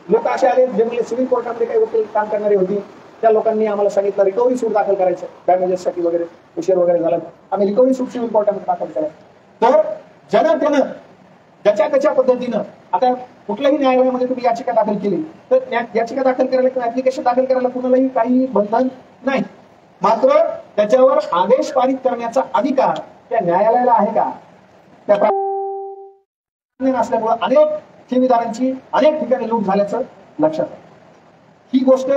लोक असे आले जे म्हणजे सिव्हिल कोर्टामध्ये काही वकील काम करणारे होते, त्या लोकांनी आम्हाला सांगितलं रिकव्हरी सूट दाखल करायचं, डॅमेजेससाठी वगैरे उशीर वगैरे झाला, आम्ही रिकव्हरी सूट सिव्हिल कोर्टामध्ये दाखल केलं. तर ज्यानं त्यानं ज्याच्या त्याच्या पद्धतीनं, आता कुठल्याही न्यायालयामध्ये तुम्ही याचिका दाखल केली तर याचिका दाखल करायला किंवा ऍप्लिकेशन दाखल करायला कुणालाही काही बंधन नाही. मात्र त्याच्यावर आदेश पारित करण्याचा अधिकार त्या न्यायालयाला आहे का, त्या नसल्यामुळे अनेक ठेवीदारांची अनेक ठिकाणी लूट झाल्याचं लक्षात आहे. ही गोष्ट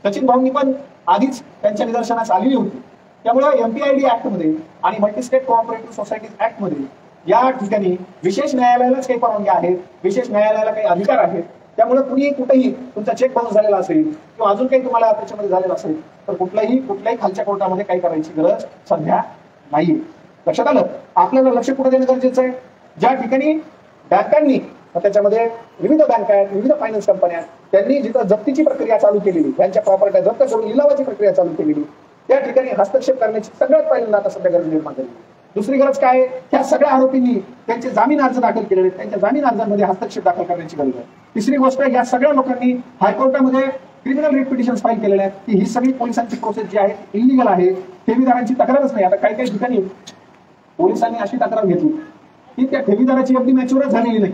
सचिन भाऊंनी पण आधीच त्यांच्या निदर्शनास आलेली होती. त्यामुळे MPID ऍक्टमध्ये आणि मल्टीस्टेट कोऑपरेटिव्ह सोसायटीज ऍक्टमध्ये या ठिकाणी विशेष न्यायालयालाच काही परवानग्या आहेत, विशेष न्यायालयाला काही अधिकार आहेत. त्यामुळे कुणी कुठेही तुमचा चेक बाउन्स झालेला असेल किंवा अजून काही तुम्हाला त्याच्यामध्ये झालेलं असेल तर कुठल्याही खालच्या कोर्टामध्ये काही करायची गरज सध्या नाहीये. लक्षात आलं? आपल्याला लक्ष कुठे देणं गरजेचं आहे? ज्या ठिकाणी बँकांनी, त्याच्यामध्ये विविध बँका आहेत, विविध फायनान्स कंपन्या आहेत, त्यांनी जिथं जप्तीची प्रक्रिया चालू केलेली, त्यांच्या प्रॉपर्ट्या जप्त करून लिलावाची प्रक्रिया चालू केलेली, त्या ठिकाणी हस्तक्षेप करण्याची सगळ्यात पहिल्यांदा आता सध्या गरज निर्माण झाली. दुसरी गरज काय आहे, त्या सगळ्या आरोपींनी त्यांचे जामीन अर्ज दाखल केलेले, त्यांच्या जामीन अर्जांमध्ये हस्तक्षेप दाखल करण्याची गरज आहे. तिसरी गोष्ट, या सगळ्या लोकांनी हायकोर्टामध्ये क्रिमिनल रिट पिटिशन फाईल केलेल्या आहेत की ही सगळी पोलिसांची प्रोसेस जी आहे इलिगल आहे, ठेवीदारांची तक्रारच नाही. आता काही काही ठिकाणी पोलिसांनी अशी तक्रार घेतली की त्या ठेवीदाराची एफडी मॅच्युअरच झालेली नाही,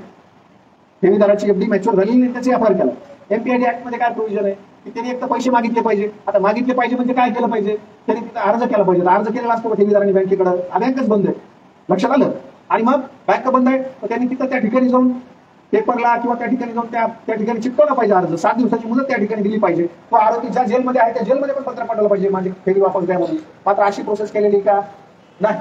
ठेवीदाराची एफडी मॅच्युअर झालेली नाही, त्याची एफआयआर केला. MPID ऍक्ट मध्ये काय प्रोव्हिजन आहे की त्यांनी एक तर पैसे मागितले पाहिजे. आता मागितले पाहिजे म्हणजे काय केलं पाहिजे, त्यांनी तिथं अर्ज केला पाहिजे. अर्ज केलेला असतो ठेवीदारांनी बँकेकडे, बँकच बंद आहे. लक्षात आलं? आणि मग बँक बंद आहे तर त्यांनी तिथं त्या ठिकाणी जाऊन पेपरला किंवा त्या ठिकाणी जाऊन त्या ठिकाणी चिटकवला पाहिजे अर्ज. 7 दिवसाची मुदत त्या ठिकाणी दिली पाहिजे. तो आरोपी ज्या जेलमध्ये आहे त्या जेलमध्ये पण पत्र पाठवलं पाहिजे माझी ठेवी वापस द्यामध्ये. मात्र अशी प्रोसेस केलेली का नाही.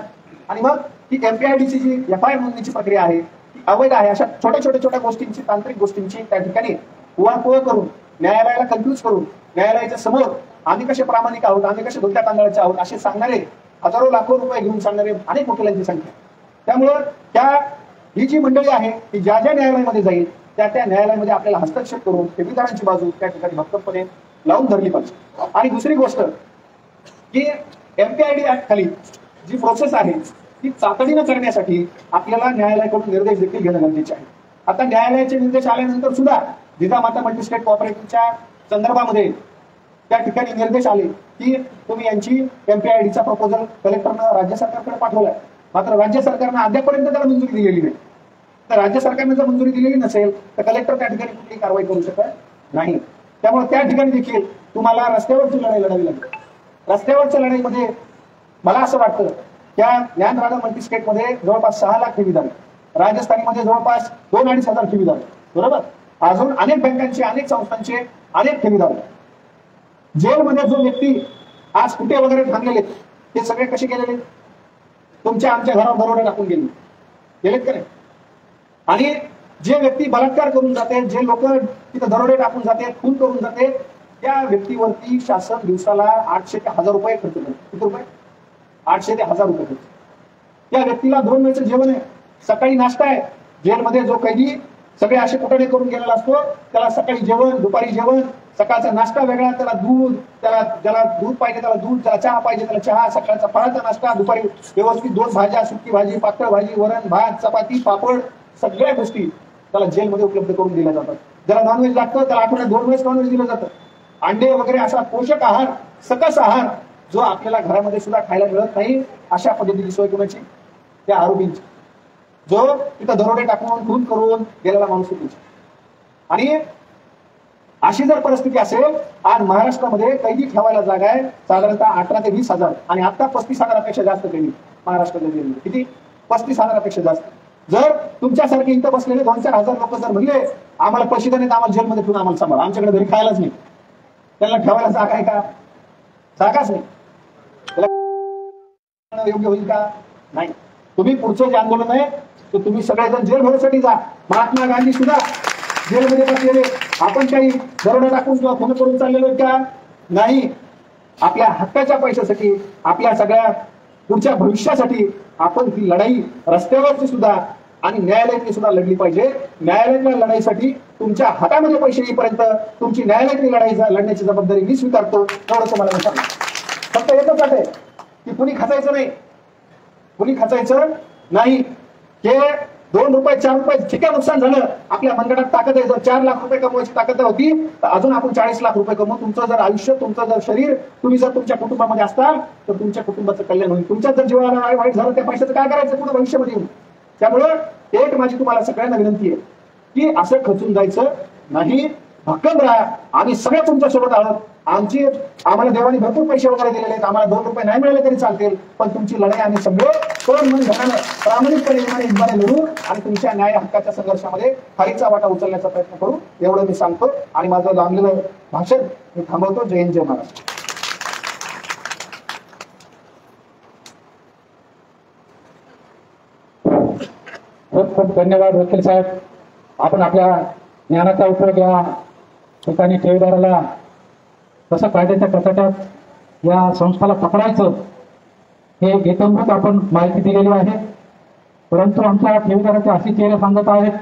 आणि मग ही MPIDची जी FIR नोंदणीची प्रक्रिया आहे ती अवैध आहे. अशा छोट्या गोष्टींची, तांत्रिक गोष्टींची त्या ठिकाणी उहापोह करून, न्यायालयाला कन्फ्युज करून, न्यायालयाच्या समोर आम्ही कसे प्रामाणिक आहोत, आम्ही कसे धोत्या तांदळाचे आहोत असे सांगणारे हजारो लाखो रुपये घेऊन सांगणारे अनेक वकिलांची संख्या. त्यामुळं ही जी मंडळी आहे ती ज्या ज्या न्यायालयामध्ये जाईल त्या न्यायालयामध्ये आपल्याला हस्तक्षेप करून ठेवीदारांची बाजू त्या ठिकाणी भक्कमपणे लावून धरली पाहिजे. आणि दुसरी गोष्ट की MPID ऍक्ट खाली जी प्रोसेस आहे ती तातडीनं करण्यासाठी आपल्याला न्यायालयाकडून निर्देश देखील घेणं गरजेचे आहे. आता न्यायालयाचे निर्देश आल्यानंतर सुद्धा जिजामाता मल्टीस्टेट कोऑपरेटिव्हच्या संदर्भामध्ये त्या ठिकाणी निर्देश आले की तुम्ही यांची MPIDचा प्रपोजल कलेक्टरनं राज्य सरकारकडे पाठवलाय. मात्र राज्य सरकारनं अद्यापर्यंत त्याला मंजुरी दिलेली नाही. तर राज्य सरकारने जर मंजुरी दिलेली नसेल तर कलेक्टर त्या ठिकाणी कुठली कारवाई करू शकत नाही. त्यामुळे त्या ठिकाणी देखील तुम्हाला रस्त्यावरची लढाई लढावी लागेल. रस्त्यावरच्या लढाईमध्ये मला असं वाटतं त्या ज्ञानराजा मल्टी स्टेटमध्ये जवळपास 6 लाख ठेवीदार, राजस्थानीमध्ये जवळपास 2-2.5 हजार ठेवीदार, बरोबर. अजून अनेक बँकांचे, अनेक संस्थांचे अनेक ठेवीदार. जेलमध्ये जो व्यक्ती आज कुठे वगैरे थांबलेले ते सगळे कसे गेलेले? तुमच्या आमच्या घरावर दरोडे टाकून गेलेत का नाही? आणि जे व्यक्ती बलात्कार करून जाते, जे लोक तिथे दरोडे टाकून जाते, खून करून जाते, त्या व्यक्तीवरती शासन दिवसाला 800 ते 1000 रुपये खर्च करते. किती रुपये? 800 ते 1000 रुपये खर्च. त्या व्यक्तीला 2 वेळचं जेवण आहे, सकाळी नाश्ता आहे. जेलमध्ये जो कैदी सगळे असे कुठे करून गेलेला असतो त्याला सकाळी जेवण, दुपारी जेवण, सकाळचा नाश्ता वेगळा, त्याला दूध, ज्याला दूध पाहिजे त्याला दूध, ज्याला चहा पाहिजे त्याला चहा, सकाळचा फळाचा नाश्ता, दुपारी व्यवस्थित 2 भाज्या, सुकी भाजी, पातळ भाजी, वरण भात, चपाती, पापड, सगळ्या गोष्टी त्याला जेलमध्ये उपलब्ध करून दिल्या जातात. ज्याला नॉनव्हेज लागतं त्याला आठवड्यात 2 वेळेस नॉनव्हेज दिलं जातं. अंडे वगैरे असा पोषक आहार, सकस आहार जो आपल्याला घरामध्ये सुद्धा खायला मिळत नाही, अशा पद्धतीची सोय कोणाची? त्या आरोपींची, जो तिथं दरोडे टाकून खून करून गेलेला माणूस होती. आणि अशी जर परिस्थिती असेल, आज महाराष्ट्रामध्ये कैदी ठेवायला जागा आहे साधारणतः 18 ते 20 हजार, आणि आता 35,000पेक्षा जास्त कैदी महाराष्ट्राच्या जेलमध्ये. किती? 35,000पेक्षा जास्त. जर तुमच्यासारखे इथं बसलेले 2-4 हजार लोक जर म्हणले आम्हाला पैसे देणे आम्हाला जेलमध्ये ठेवून आम्हाला सांभाळ, आमच्याकडे घरी खायलाच नाही, त्यांना ठेवायला जागा आहे का? जागाच नाही. त्याला योग्य होईल का? नाही. तुम्ही पुढचं जे आंदोलन आहे तर तुम्ही सगळेजण जेल भरण्यासाठी जा. महात्मा गांधी सुद्धा जेलमध्ये बसलेले. आपण काही दरोडा टाकून किंवा खून करून चाललेलो का? नाही. आपल्या हक्काच्या पैशासाठी, आपल्या सगळ्या पुढच्या भविष्यासाठी आपण ही लढाई रस्त्यावरची सुद्धा आणि न्यायालयातली सुद्धा लढली पाहिजे. न्यायालयातल्या लढाईसाठी तुमच्या हातामध्ये पैसे येईपर्यंत तुमची न्यायालयातली लढाई लढण्याची जबाबदारी मी स्वीकारतो. एवढंच मला सांगा. फक्त एकच आहे की कुणी खचायचं नाही, कुणी खचायचं नाही. हे 2 रुपये 4 रुपये ठीक आहे, नुकसान झालं, आपल्या मनगटात ताकद आहे. जर 4 लाख रुपये कमवायची ताकद होती तर अजून आपण 40 लाख रुपये कमवू. तुमचं जर आयुष्य, तुमचं जर शरीर, तुम्ही जर तुमच्या कुटुंबामध्ये असताल तर तुमच्या कुटुंबाचं कल्याण होईल. तुमच्या जर जीवाला वाईट झालं त्या पैशाचं काय करायचं पुढे भविष्यामध्ये येऊन? त्यामुळं एक माझी तुम्हाला सगळ्यांना विनंती आहे की असं खचून जायचं नाही. भक्कम राहा. आम्ही सगळे तुमच्या सोबत आहोत. आम्हाला देवाने भरपूर पैसे वगैरे दिलेले आहेत, आम्हाला 2 रुपये नाही मिळाले तरी चालतील, पण तुमची लढाई आम्ही सगळे तोड मन घालणं प्रामाणिकपणे इमाने लढू आणि तुमच्या न्याय हक्काच्या संघर्षामध्ये खारीचा वाटा उचलण्याचा प्रयत्न करू. एवढं मी सांगतो आणि माझं लांबलेलं भाषण मी थांबवतो. जय हिंद, जय महाराष्ट्र. खूप खूप धन्यवाद वकील साहेब. आपण आपल्या ज्ञानाचा उपयोग या ठिकाणी ठेवीदाराला कसं कायद्याच्या कचाट्यात या संस्थाला पकडायचं हे एकंदरीत आपण माहिती दिलेली आहे. परंतु आमच्या ठेवीदाराचे असे चेहरे सांगत आहेत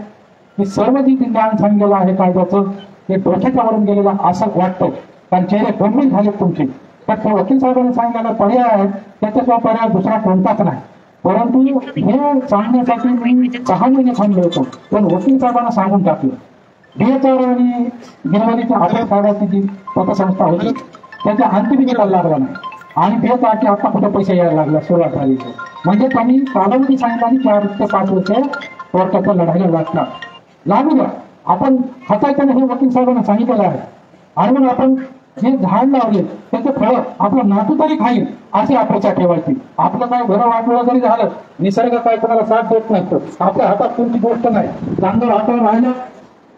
की सर्व जे ज्ञान सांगितलेलं आहे कायद्याचं ते डोक्याच्या वरून गेलेलं असं वाटतं, कारण चेहरे गंभीर झालेत तुमचे. तर वकील साहेबांनी सांगितलेला पर्याय आहे त्याच्याशिवाय पर्याय दुसरा कोणताच नाही. परंतु हे सांगण्यासाठी मी 6 महिने थांबलो होतो, पण वकील साहेबांना सांगून टाकलं. BHR आणि गिरवलीच्या आठवड साहेबांची जी पतसंस्था होती त्याच्या अंतिम निकाल लागला नाही आणि BHRचे आता कुठे पैसे यायला लागले सुरुवात झाली. म्हणजे त्यांनी कालावधी सांगितला आणि 4 ते 5 वर्ष कोर्टाच्या लढाईला लागू द्या. आपण खचायचं नाही हे वकील साहेबांना सांगितलेलं आहे. आणि मग आपण जे झाड लावले त्याचे फळं आपला नातू तरी खाईल अशी अपेक्षा ठेवायची. आपलं काय घर वाटलं जरी झालं, निसर्ग काय कोणाला साथ देत नसतं. आपल्या हातात कोणती गोष्ट नाही. चांगलं हातावर राहिलं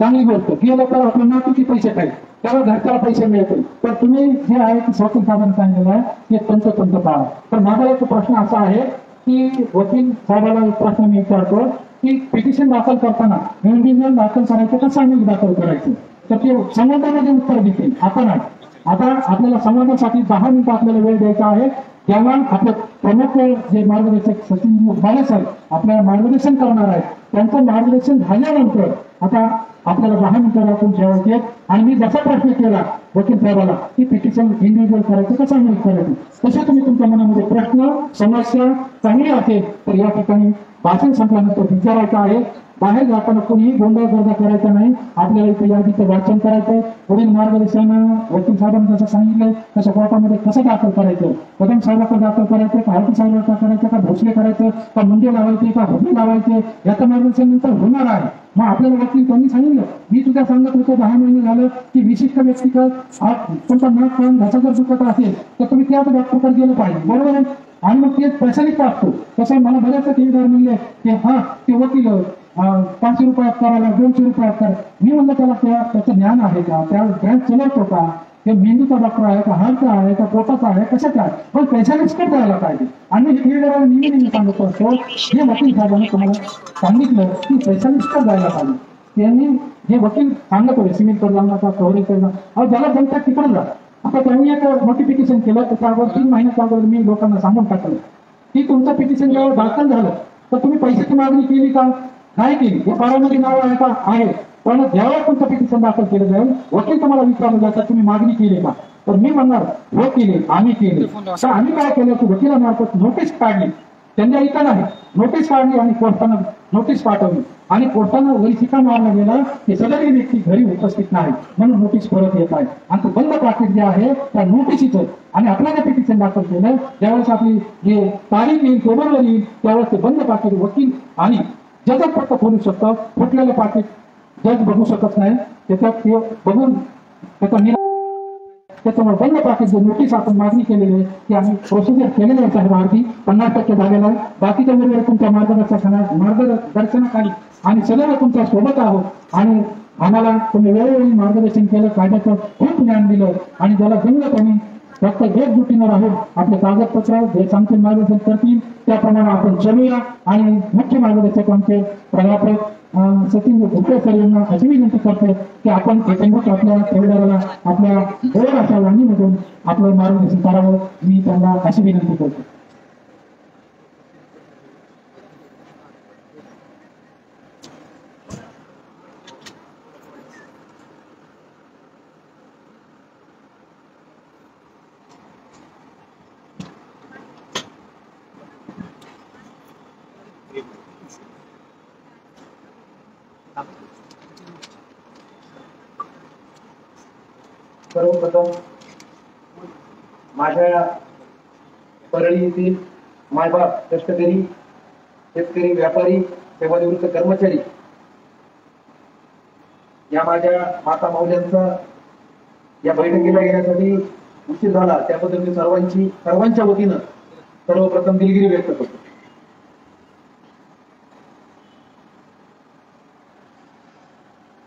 चांगली गोष्ट, गेलं तर आपल्या नातूचे पैसे खाईल, त्याला घरच्याला पैसे मिळतील. तर तुम्ही जे आहे ते वकील साहेबांनी सांगितलेलं आहे ते तंतोतंत पाळा. तर माझा एक प्रश्न असा आहे की वकील साहेबाला एक प्रश्न मी विचारतो की पिटिशन दाखल करताना इंडिव्हिज्युअल दाखल करायचं का सामूहिक दाखल करायचं? तर ते संवादामध्ये उत्तर देतील. आता आपल्याला संवादासाठी 10 मिनिटं आपल्याला वेळ द्यायचा आहे. तेव्हा आपले प्रमुख जे मार्गदर्शक सचिन बाळासाहेब आपल्याला मार्गदर्शन करणार आहेत, त्यांचं मार्गदर्शन झाल्यानंतर आता आपल्याला 10 मिनिटं राखून ठेवायचे. आणि मी जसा प्रश्न केला वकील साहेबाला की पिटिशन इंडिव्हिज्युअल करायचं का सामूहिक करायचं, तसे तुम्ही तुमच्या मनामध्ये प्रश्न समस्या चांगली असेल तर या ठिकाणी भाषण संपल्यानंतर विचारायचं आहे. बाहेर जाताना कोणीही गोंधळ गर्दा करायचा नाही. आपल्याला इथे यादीचं वाचन करायचंय. पुढील मार्गदर्शन वकील साहेबांनी जसं सांगितलंय तसं कोर्टामध्ये कसं दाखल करायचं, कदम साहेबांकडे दाखल करायचं का हार्टी साहेबांकडे करायचं का भोसले करायचं का मुंडे लावायचे का हुंडे लावायचे याचं मार्गदर्शन नंतर होणार आहे. मग आपल्याला वकील त्यांनी सांगितलं, मी तुझ्या सांगत होतो 10 महिने झालं की विशिष्ट व्यक्तीकडे तुमचा नाक कान घसा जर दुखत असेल तर तुम्ही त्याच डॉक्टरकडे गेलं पाहिजे, बरोबर आहे. आणि मग ते स्पेशालिस्ट असतो. तसं मला बऱ्याच ठेवीदार म्हणले की हा ते वकील 500 रुपयात करायला 200 रुपयात करा. मी म्हणलं त्याला त्याचं ज्ञान आहे का, त्या ब्रँच चलवतो का, ते मेंदूचा डॉक्टर आहे का, हार्टचा आहे का, पोटाचा आहे, कशाचा आहे, पण स्पेशालिस्टकडे जायला पाहिजे. आणि मी ठेवीदाराला नेहमी सांगत असतो, हे वकील साहेबांनी तुम्हाला सांगितलं की स्पेशालिस्टकडे जायला पाहिजे. त्यांनी जे वकील सांगत होते सिव्हिल कडला का कव्हरेज कडला, ज्याला जमतात तिकडून जा. आता त्यांनी एक नोटिफिकेशन केलं तर त्यावर 3 महिन्याच्या अगोदर मी लोकांना सांगून टाकलं की तुमचं पिटिशन जेव्हा दाखल झालं तर तुम्ही पैशाची मागणी केली का, नाही केली. हे 12 मध्ये नाव आहे का, आहे. पण जेव्हा तुमचं पिटिशन दाखल केलं जाईल वकील तुम्हाला विचारलं जातं तुम्ही मागणी केली का, तर मी म्हणणार हो केली, आम्ही केली. तर आम्ही काय केलं की वकिलामार्फत नोटीस काढली, त्यांच्या इथं नाही नोटीस काढली आणि कोर्टानं नोटीस पाठवली. आणि कोर्टानं वरी शिका मारला गेला की सदरी व्यक्ती घरी उपस्थित नाही म्हणून नोटीस परत येत आहे. आणि तो बंद पाकिट जे आहे त्या नोटीसीचं आणि आपलं जे पिटिशन दाखल केलं ज्यावेळेस आपली जे तारीख येईल टेबलवर येईल त्यावेळेस ते बंद पाकिट वकील आणि जजच फक्त खोलू शकतं. फुटलेलं पाकिट जज बघू शकत नाही. त्याच्यात ते बघून त्याच्यामुळे बंद पाकिट जे नोटीस आपण मागणी केलेली आहे ती आम्ही प्रोसिजर केलेली आहे. साहेब अगदी 50% झालेला आहे. बाकीच्या वेळेवर तुमच्या मार्गदर्शनाखाली आणि सगळं तुमच्या सोबत आहोत. आणि आम्हाला तुम्ही वेळोवेळी मार्गदर्शन केलं, कायद्याचं खूप ज्ञान दिलं. आणि ज्याला जमलं त्यांनी फक्त एकजुटीनं राहून आपले कागदपत्र जे सांगतील मार्गदर्शन करतील त्याप्रमाणे आपण चलूया. आणि मुख्य मार्गदर्शक आमचे प्राध्यापक सचिन भुटे सर यांना अशी विनंती करतो की आपण एकंदरीत आपल्या ठेवीदाराला आपल्या गोड अशा वाणीमधून आपलं मार्गदर्शन करावं. मी त्यांना अशी विनंती करतो. सर्वप्रथम माझ्या परळी येथील मायबाप कष्टकरी शेतकरी व्यापारी सेवानिवृत्त कर्मचारी या माझ्या माता माऊल्यांचा या बैठकीला येण्यासाठी उशीर झाला त्याबद्दल मी सर्वांच्या वतीनं सर्वप्रथम दिलगिरी व्यक्त करतो.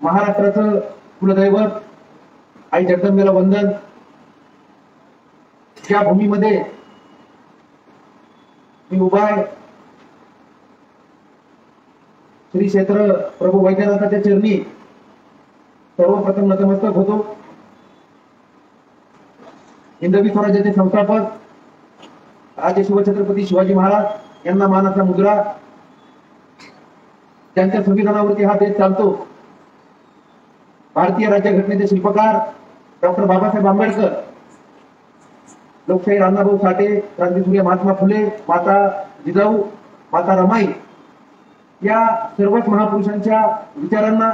महाराष्ट्राचं कुलदैवत आई जगदंबेला वंदन. ज्या भूमीमध्ये मी उभा आहे श्री क्षेत्र प्रभू वैद्यनाथाच्या चरणी सर्वप्रथम नतमस्तक होतो. हिंदवी स्वराज्याचे संस्थापक राजे शिवछत्रपती शिवाजी महाराज यांना मानाचा मुद्रा, त्यांच्या संविधानावरती हा देश चालतो. भारतीय राज्यघटनेचे शिल्पकार डॉक्टर बाबासाहेब आंबेडकर, लोकशाही अण्णाभाऊ साठे, क्रांतीसूर्य महात्मा फुले, माता जिजाऊ, माता रमाई या सर्वच महापुरुषांच्या विचारांना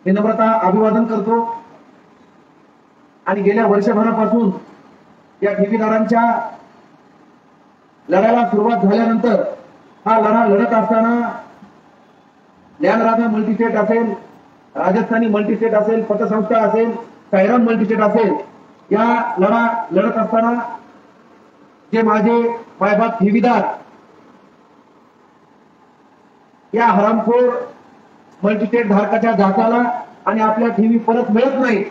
विनम्रता अभिवादन करतो. आणि गेल्या वर्षभरापासून या ठेवीदारांच्या लढ्याला सुरुवात झाल्यानंतर हा लढा लढत असताना ज्ञानराधा मल्टीस्टेट असेल, राजस्थानी मल्टीस्टेट असेल, पतसंस्था असेल, सायराम मल्टीस्टेट असेल, या लढा लढत असताना जे माझे मायबाप ठेवीदार या हरामखोर मल्टीस्टेट धारकाच्या जाचाला आणि आपल्या ठेवी परत मिळत नाही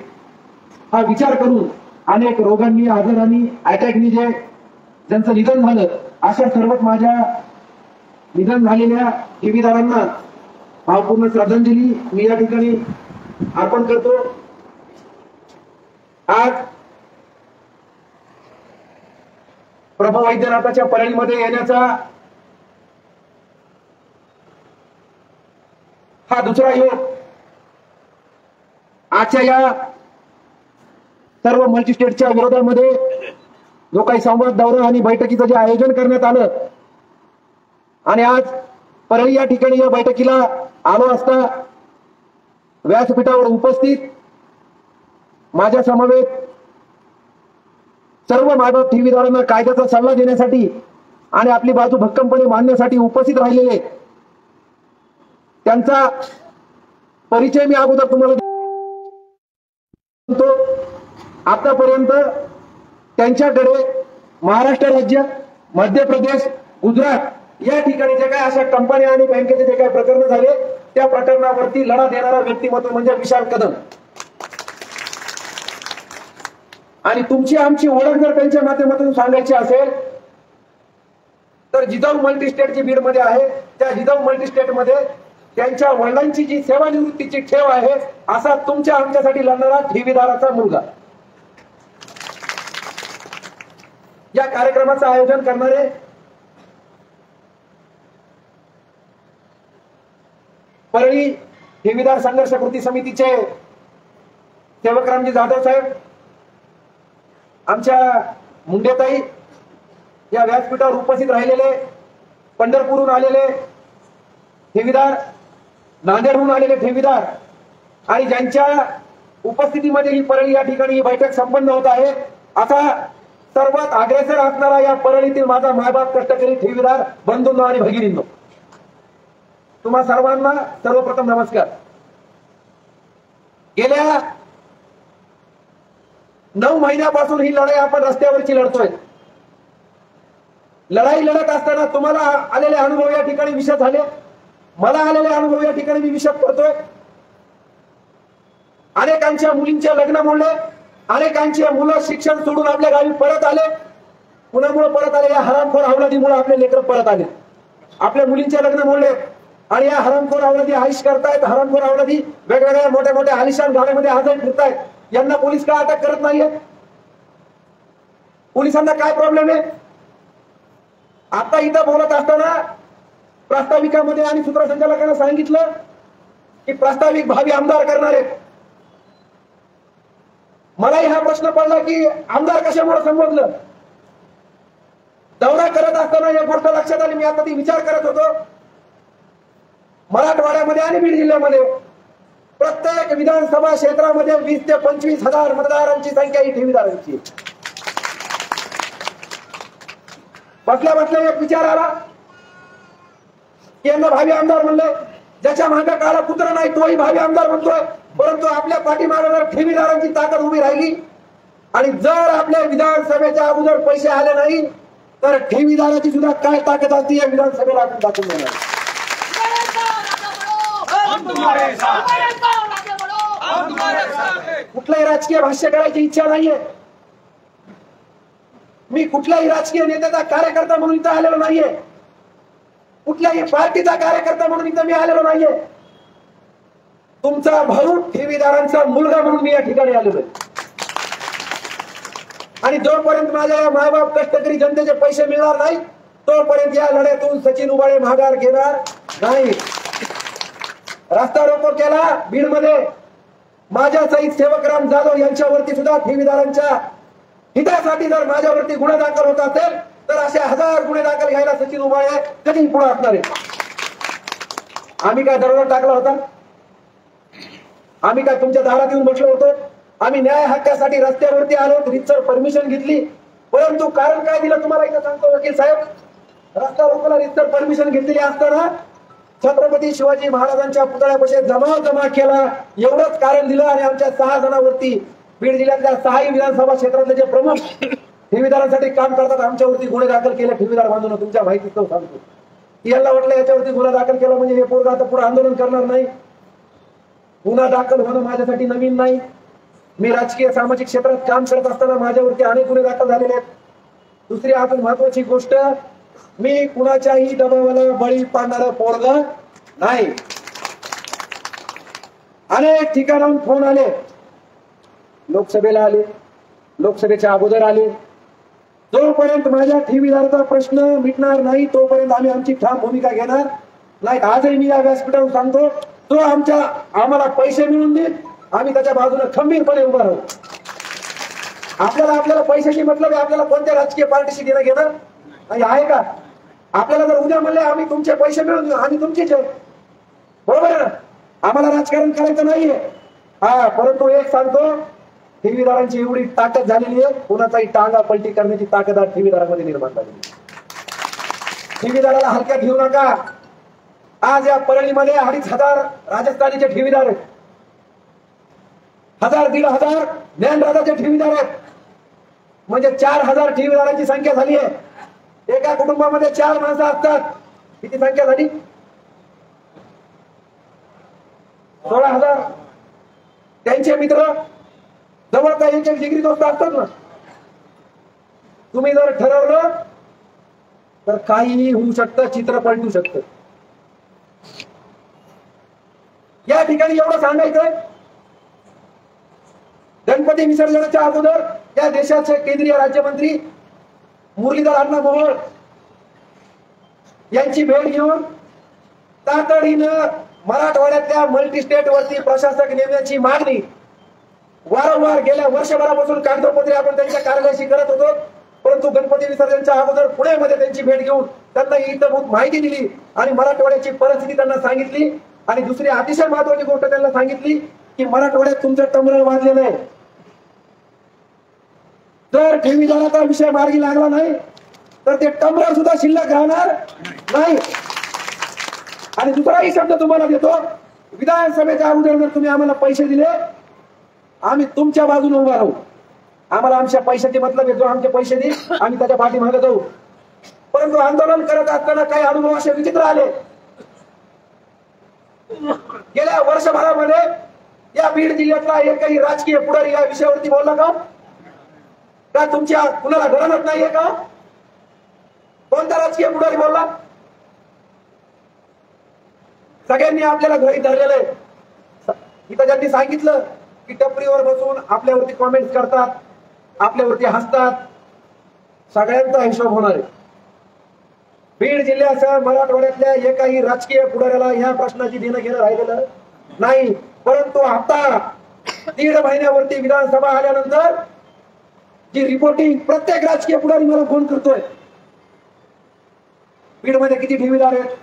हा विचार करून अनेक रोगांनी, आजारांनी, अटॅकनी जे ज्यांचं निधन झालं अशा सर्वच माझ्या निधन झालेल्या ठेवीदारांना भावपूर्ण श्रद्धांजली मी या ठिकाणी अर्पण करतो. आज प्रभू वैद्यनाथाच्या परळीमध्ये येण्याचा हा दुसरा योग. आजच्या या सर्व मल्टीस्टेटच्या विरोधामध्ये जो काही संवाद दौरा आणि बैठकीचं जे आयोजन करण्यात आलं आणि आज परळी या ठिकाणी या बैठकीला आलो असता व्यासपीठावर उपस्थित माझ्या समवेत सर्व मायबाप ठेवीदारांना कायद्याचा सल्ला देण्यासाठी आणि आपली बाजू भक्कमपणे मांडण्यासाठी उपस्थित राहिलेले त्यांचा परिचय मी अगोदर तुम्हाला देतो. आतापर्यंत त्यांच्याकडे महाराष्ट्र राज्य, मध्य प्रदेश, गुजरात या ठिकाणी जे काय अशा कंपन्या आणि बँकेचे जे काही प्रकरण झाले त्या प्रकरणावरती लढा देणारा व्यक्तिमत्व म्हणजे विशाल कदम. आणि तुमची आमची ओळख जर त्यांच्या माध्यमातून सांगायची असेल तर जिजाऊ मल्टीस्टेट जी बीडमध्ये आहे त्या जिजाऊ मल्टीस्टेटमध्ये त्यांच्या वडिलांची जी सेवानिवृत्तीची ठेव आहे असा तुमच्या आमच्यासाठी लढणारा ठेवीदाराचा मुलगा. या कार्यक्रमाचं आयोजन करणारे परळी ठेवीदार संघर्ष कृती समितीचे सेवकरामजी जाधव साहेब, आमच्या मुंडेताई, या व्यासपीठावर उपस्थित राहिलेले पंढरपूरहून आलेले ठेवीदार, नांदेडहून आलेले ठेवीदार आणि ज्यांच्या उपस्थितीमध्ये ही परळी या ठिकाणी ही बैठक संपन्न होत आहे असा सर्वात अग्रेसर असणारा या परळीतील माझा मायबाप कष्टकरी ठेवीदार बंधूंनो आणि भगिनींनो, तुम्हा सर्वांना सर्वप्रथम नमस्कार. गेल्या 9 महिन्यापासून ही लढाई आपण रस्त्यावरची लढतोय. लढाई लढत असताना तुम्हाला आलेले अनुभव या ठिकाणी विशद झाले, मला आलेले अनुभव या ठिकाणी मी विशद करतोय. अनेकांच्या मुलींचे लग्न मोडले, अनेकांची मुलं शिक्षण सोडून आपल्या गावी परत आले. कुणामुळे परत आले? या हरामखोर अवलादीमुळे आपले लेकर परत आले. आपल्या मुलींचे लग्न मोडले आणि या हरामखोर अवलादी आयुष करतायत. हरामखोर अवलादी वेगवेगळ्या मोठ्या मोठ्या आलिशान गाड्यामध्ये आजही फिरतायत. यांना पोलीस का अटक करत नाहीये? पोलिसांना काय प्रॉब्लेम आहे? आता इथं बोलत असताना प्रास्ताविकामध्ये आणि सूत्रसंचालकांना सांगितलं की प्रास्ताविक भावी आमदार करणार आहेत. मलाही हा प्रश्न पडला की आमदार कशामुळे संबोधलं. दौरा करत असताना या गोष्ट लक्षात आली. मी आता ती विचार करत होतो. मराठवाड्यामध्ये आणि बीड जिल्ह्यामध्ये प्रत्येक विधानसभा क्षेत्रामध्ये 20 ते 25 हजार मतदारांची संख्या ही ठेवीदारांची. बसल्या बसल्या एक विचार आला की यांना भावी आमदार म्हणले. ज्याच्या मागे काळा कुत्रा नाही तोही भावी आमदार म्हणतोय. परंतु आपल्या पाठीमागे जर ठेवीदारांची ताकद उभी राहिली आणि जर आपल्या विधानसभेच्या अगोदर पैसे आले नाही तर ठेवीदाराची सुद्धा काय ताकद असते या विधानसभेला आपण दाखवून देणार. कुठलाही राजकीय भाष्य करायची इच्छा नाहीये. मी कुठल्याही राजकीय नेत्याचा कार्यकर्ता म्हणून इथं आलेलो नाहीये. कुठल्याही पार्टीचा कार्यकर्ता म्हणून इथं मी आलेलो नाहीये. तुमचा भाऊ ठेवीदारांचा मुलगा म्हणून मी या ठिकाणी आलेलो आहे. आणि जोपर्यंत माझ्या मायबाप कष्टकरी जनतेचे पैसे मिळणार नाही तोपर्यंत या लढ्यातून सचिन उबाळे माघार घेणार नाही. रस्ता रोको केला बीडमध्ये. माझ्या सहित सेवकराम जाधव यांच्यावरती सुद्धा ठेवीदारांच्या हितासाठी जर माझ्यावरती गुन्हा दाखल होत असेल तर असे 1000 गुन्हे दाखल घ्यायला सचिन उबाळे कधी पुढे असणार आहे. आम्ही काय दरोडा टाकला होता? आम्ही काय तुमच्या दारात येऊन बसलो होतो? आम्ही न्याय हक्कासाठी रस्त्यावरती आलो, रितसर परमिशन घेतली. परंतु कारण काय दिलं तुम्हाला इथं सांगतो वकील साहेब. रस्ता रोकोला रितसर परमिशन घेतलेली असताना छत्रपती शिवाजी महाराजांच्या पुतळ्यापाशी जमा केला एवढंच कारण दिलं आणि आमच्या 6 जणांवरती बीड जिल्ह्यातल्या 6 विधानसभा क्षेत्रातले जे प्रमुख ठेवीदारांसाठी काम करतात आमच्यावरती गुन्हे दाखल केले. ठेवीदार बांधून तुमच्या माहितीत तो सांगतो. यांना वाटलं याच्यावरती गुन्हा दाखल केला म्हणजे हे पोरगा आता पुढे आंदोलन करणार नाही. गुन्हा दाखल होणं माझ्यासाठी नवीन नाही. मी राजकीय सामाजिक क्षेत्रात काम करत असताना माझ्यावरती अनेक गुन्हे दाखल झालेले आहेत. दुसरी अजून महत्वाची गोष्ट, मी कुणाच्याही दबावाला बळी पाडणारं पोरगा नाही. अनेक ठिकाणाहून फोन आले, लोकसभेला आले, लोकसभेच्या अगोदर आले. जोपर्यंत माझ्या ठेवीदाराचा प्रश्न मिटणार नाही तोपर्यंत आम्ही आमची ठाम भूमिका घेणार नाही. आजही मी या व्यासपीठावर सांगतो, तो आम्हाला पैसे मिळवून देईल, आम्ही त्याच्या बाजूने खंबीरपणे उभा राहू. आपल्याला पैशाची मतलब आहे, आपल्याला कोणत्या राजकीय पार्टीशी देणं घेणं आहे का? आपल्याला जर उद्या म्हणले आम्ही तुमचे पैसे मिळवून देऊ, आम्ही तुमचेच आहे, बरोबर आहे ना? आम्हाला राजकारण करायचं नाहीये. हा, परंतु एक सांगतो, ठेवीदारांची एवढी ताकद झालेली आहे, कोणाचाही टांगा पलटी करण्याची ताकद आज ठेवीदारांमध्ये निर्माण झालेली आहे. ठेवीदाराला हलक्यात घेऊ नका. आज या परळीमध्ये 2,500 राजस्थानीचे ठेवीदार आहेत, 1,000-1,500 ज्ञानराजाचे ठेवीदार आहेत. म्हणजे 4,000 ठेवीदारांची संख्या झाली आहे. एका कुटुंबामध्ये 4 माणसं असतात. किती संख्या झाली? 16,000. त्यांचे मित्र जवळचा 1 डिग्री दोस्त असतात ना. तुम्ही जर ठरवलं तर काहीही होऊ शकतं, चित्र पलटू शकतं. या ठिकाणी एवढं सांगायचंय, गणपती विसर्जनाच्या अगोदर या देशाचे केंद्रीय राज्यमंत्री मुरलीधर अण्णा मोहोळ यांची भेट घेऊन तातडीनं मराठवाड्यातल्या मल्टी स्टेट वरती प्रशासक नेमण्याची मागणी वारंवार गेल्या वर्षभरापासून कागदोपत्री आपण त्यांच्या कार्यालयाशी करत होतो. परंतु गणपती विसर्जनच्या अगोदर पुण्यामध्ये त्यांची भेट घेऊन त्यांना इतंभूत माहिती दिली आणि मराठवाड्याची परिस्थिती त्यांना सांगितली. आणि दुसरी अतिशय महत्वाची गोष्ट त्यांना सांगितली की मराठवाड्यात तुमचं टमरळ वाजलेलं आहे. जर ठेवीदाराचा विषय मार्गी लागला नाही तर ते टमरळ सुद्धा शिल्लक राहणार नाही. आणि दुसराही शब्द तुम्हाला देतो, विधानसभेच्या अगोदर जर तुम्ही आम्हाला पैसे दिले, आम्ही तुमच्या बाजूने उभा राहू. आम्हाला आमच्या पैशाची मतलब आहे, जो आमचे पैसे देईल आम्ही त्याच्या पाठीमागे जाऊ. परंतु आंदोलन करत असताना काही अनुभव असे विचित्र आले. गेल्या वर्षभरामध्ये या बीड जिल्ह्यातला एकही राजकीय पुढारी या विषयावरती बोलला का? तुमच्या कुणाला गरजच नाहीये का? कोणता राजकीय पुढारी बोलला? सगळ्यांनी आपल्याला घरी धरलेलं आहे. इथं ज्यांनी सांगितलं की टपरीवर बसून आपल्यावरती कॉमेंट्स करतात, आपल्यावरती हसतात, सगळ्यांचा हिशोब होणार आहे. बीड जिल्ह्यासह मराठवाड्यातल्या एकाही राजकीय पुढाऱ्याला या प्रश्नाची देणं घेणं राहिलेलं नाही. परंतु आता 1.5 महिन्यावरती विधानसभा आल्यानंतर जी रिपोर्टिंग प्रत्येक राजकीय पुढारी मला फोन करतोय, बीडमध्ये किती ठेवीदार आहेत,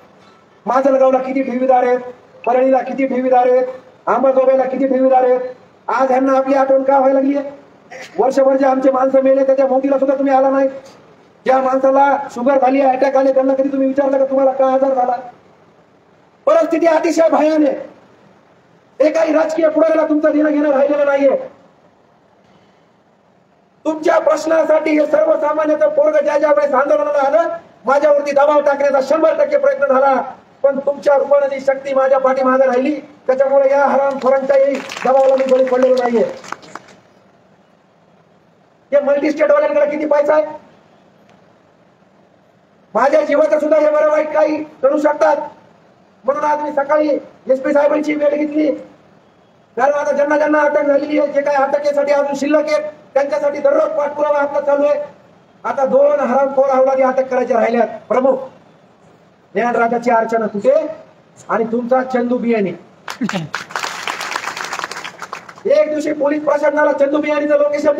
माजलगावला किती ठेवीदार आहेत, परळीला किती ठेवीदार आहेत, अंबाजोगाईला किती ठेवीदार आहेत. आज यांना आपली आठवण का व्हायला लागली आहे? वर्षभर जे आमचे माणसं मेले त्याच्या मोदीला सुद्धा तुम्ही आला नाही. ज्या माणसाला शुगर झाली, अटॅक आले, त्यांना कधी तुम्ही विचारलं का तुम्हाला का आजार झाला? परिस्थिती अतिशय भयान आहे. एकाही राजकीय पुढाऱ्याला तुमचं देणं घेणं राहिलेलं नाहीये. तुमच्या प्रश्नासाठी हे सर्वसामान्याचं पोरग ज्या वेळेस आंदोलनाला आलं, माझ्यावरती दबाव टाकण्याचा 100% प्रयत्न झाला. पण तुमच्या रूपाने शक्ती माझ्या पाठीमागे राहिली. त्याच्यामुळे या हरामखोरांच्याही दबावाला मी बळी पडलेलो नाहीये. हे मल्टी स्टेट वाल्यांकडे किती पैसा आहे? माझ्या जीवाचं सुद्धा हे बरं वाईट काही करू शकतात. म्हणून आज मी सकाळी SP साहेबांची वेळ घेतली. कारण आता ज्यांना ज्यांना अटक झालेली आहे, जे काही अटकेसाठी अजून शिल्लक आहेत, त्यांच्यासाठी दररोज पाठपुरावा आपला चालू आहे. आता 2 हरामखोर अवलादी अटक करायचे राहिल्यात. प्रमुख ज्ञानराजाची अर्चना तुटे आणि तुमचा चंदू बियाणी. एक दिवशी पोलीस प्रशासनाला चंदू बियाणीचं लोकेशन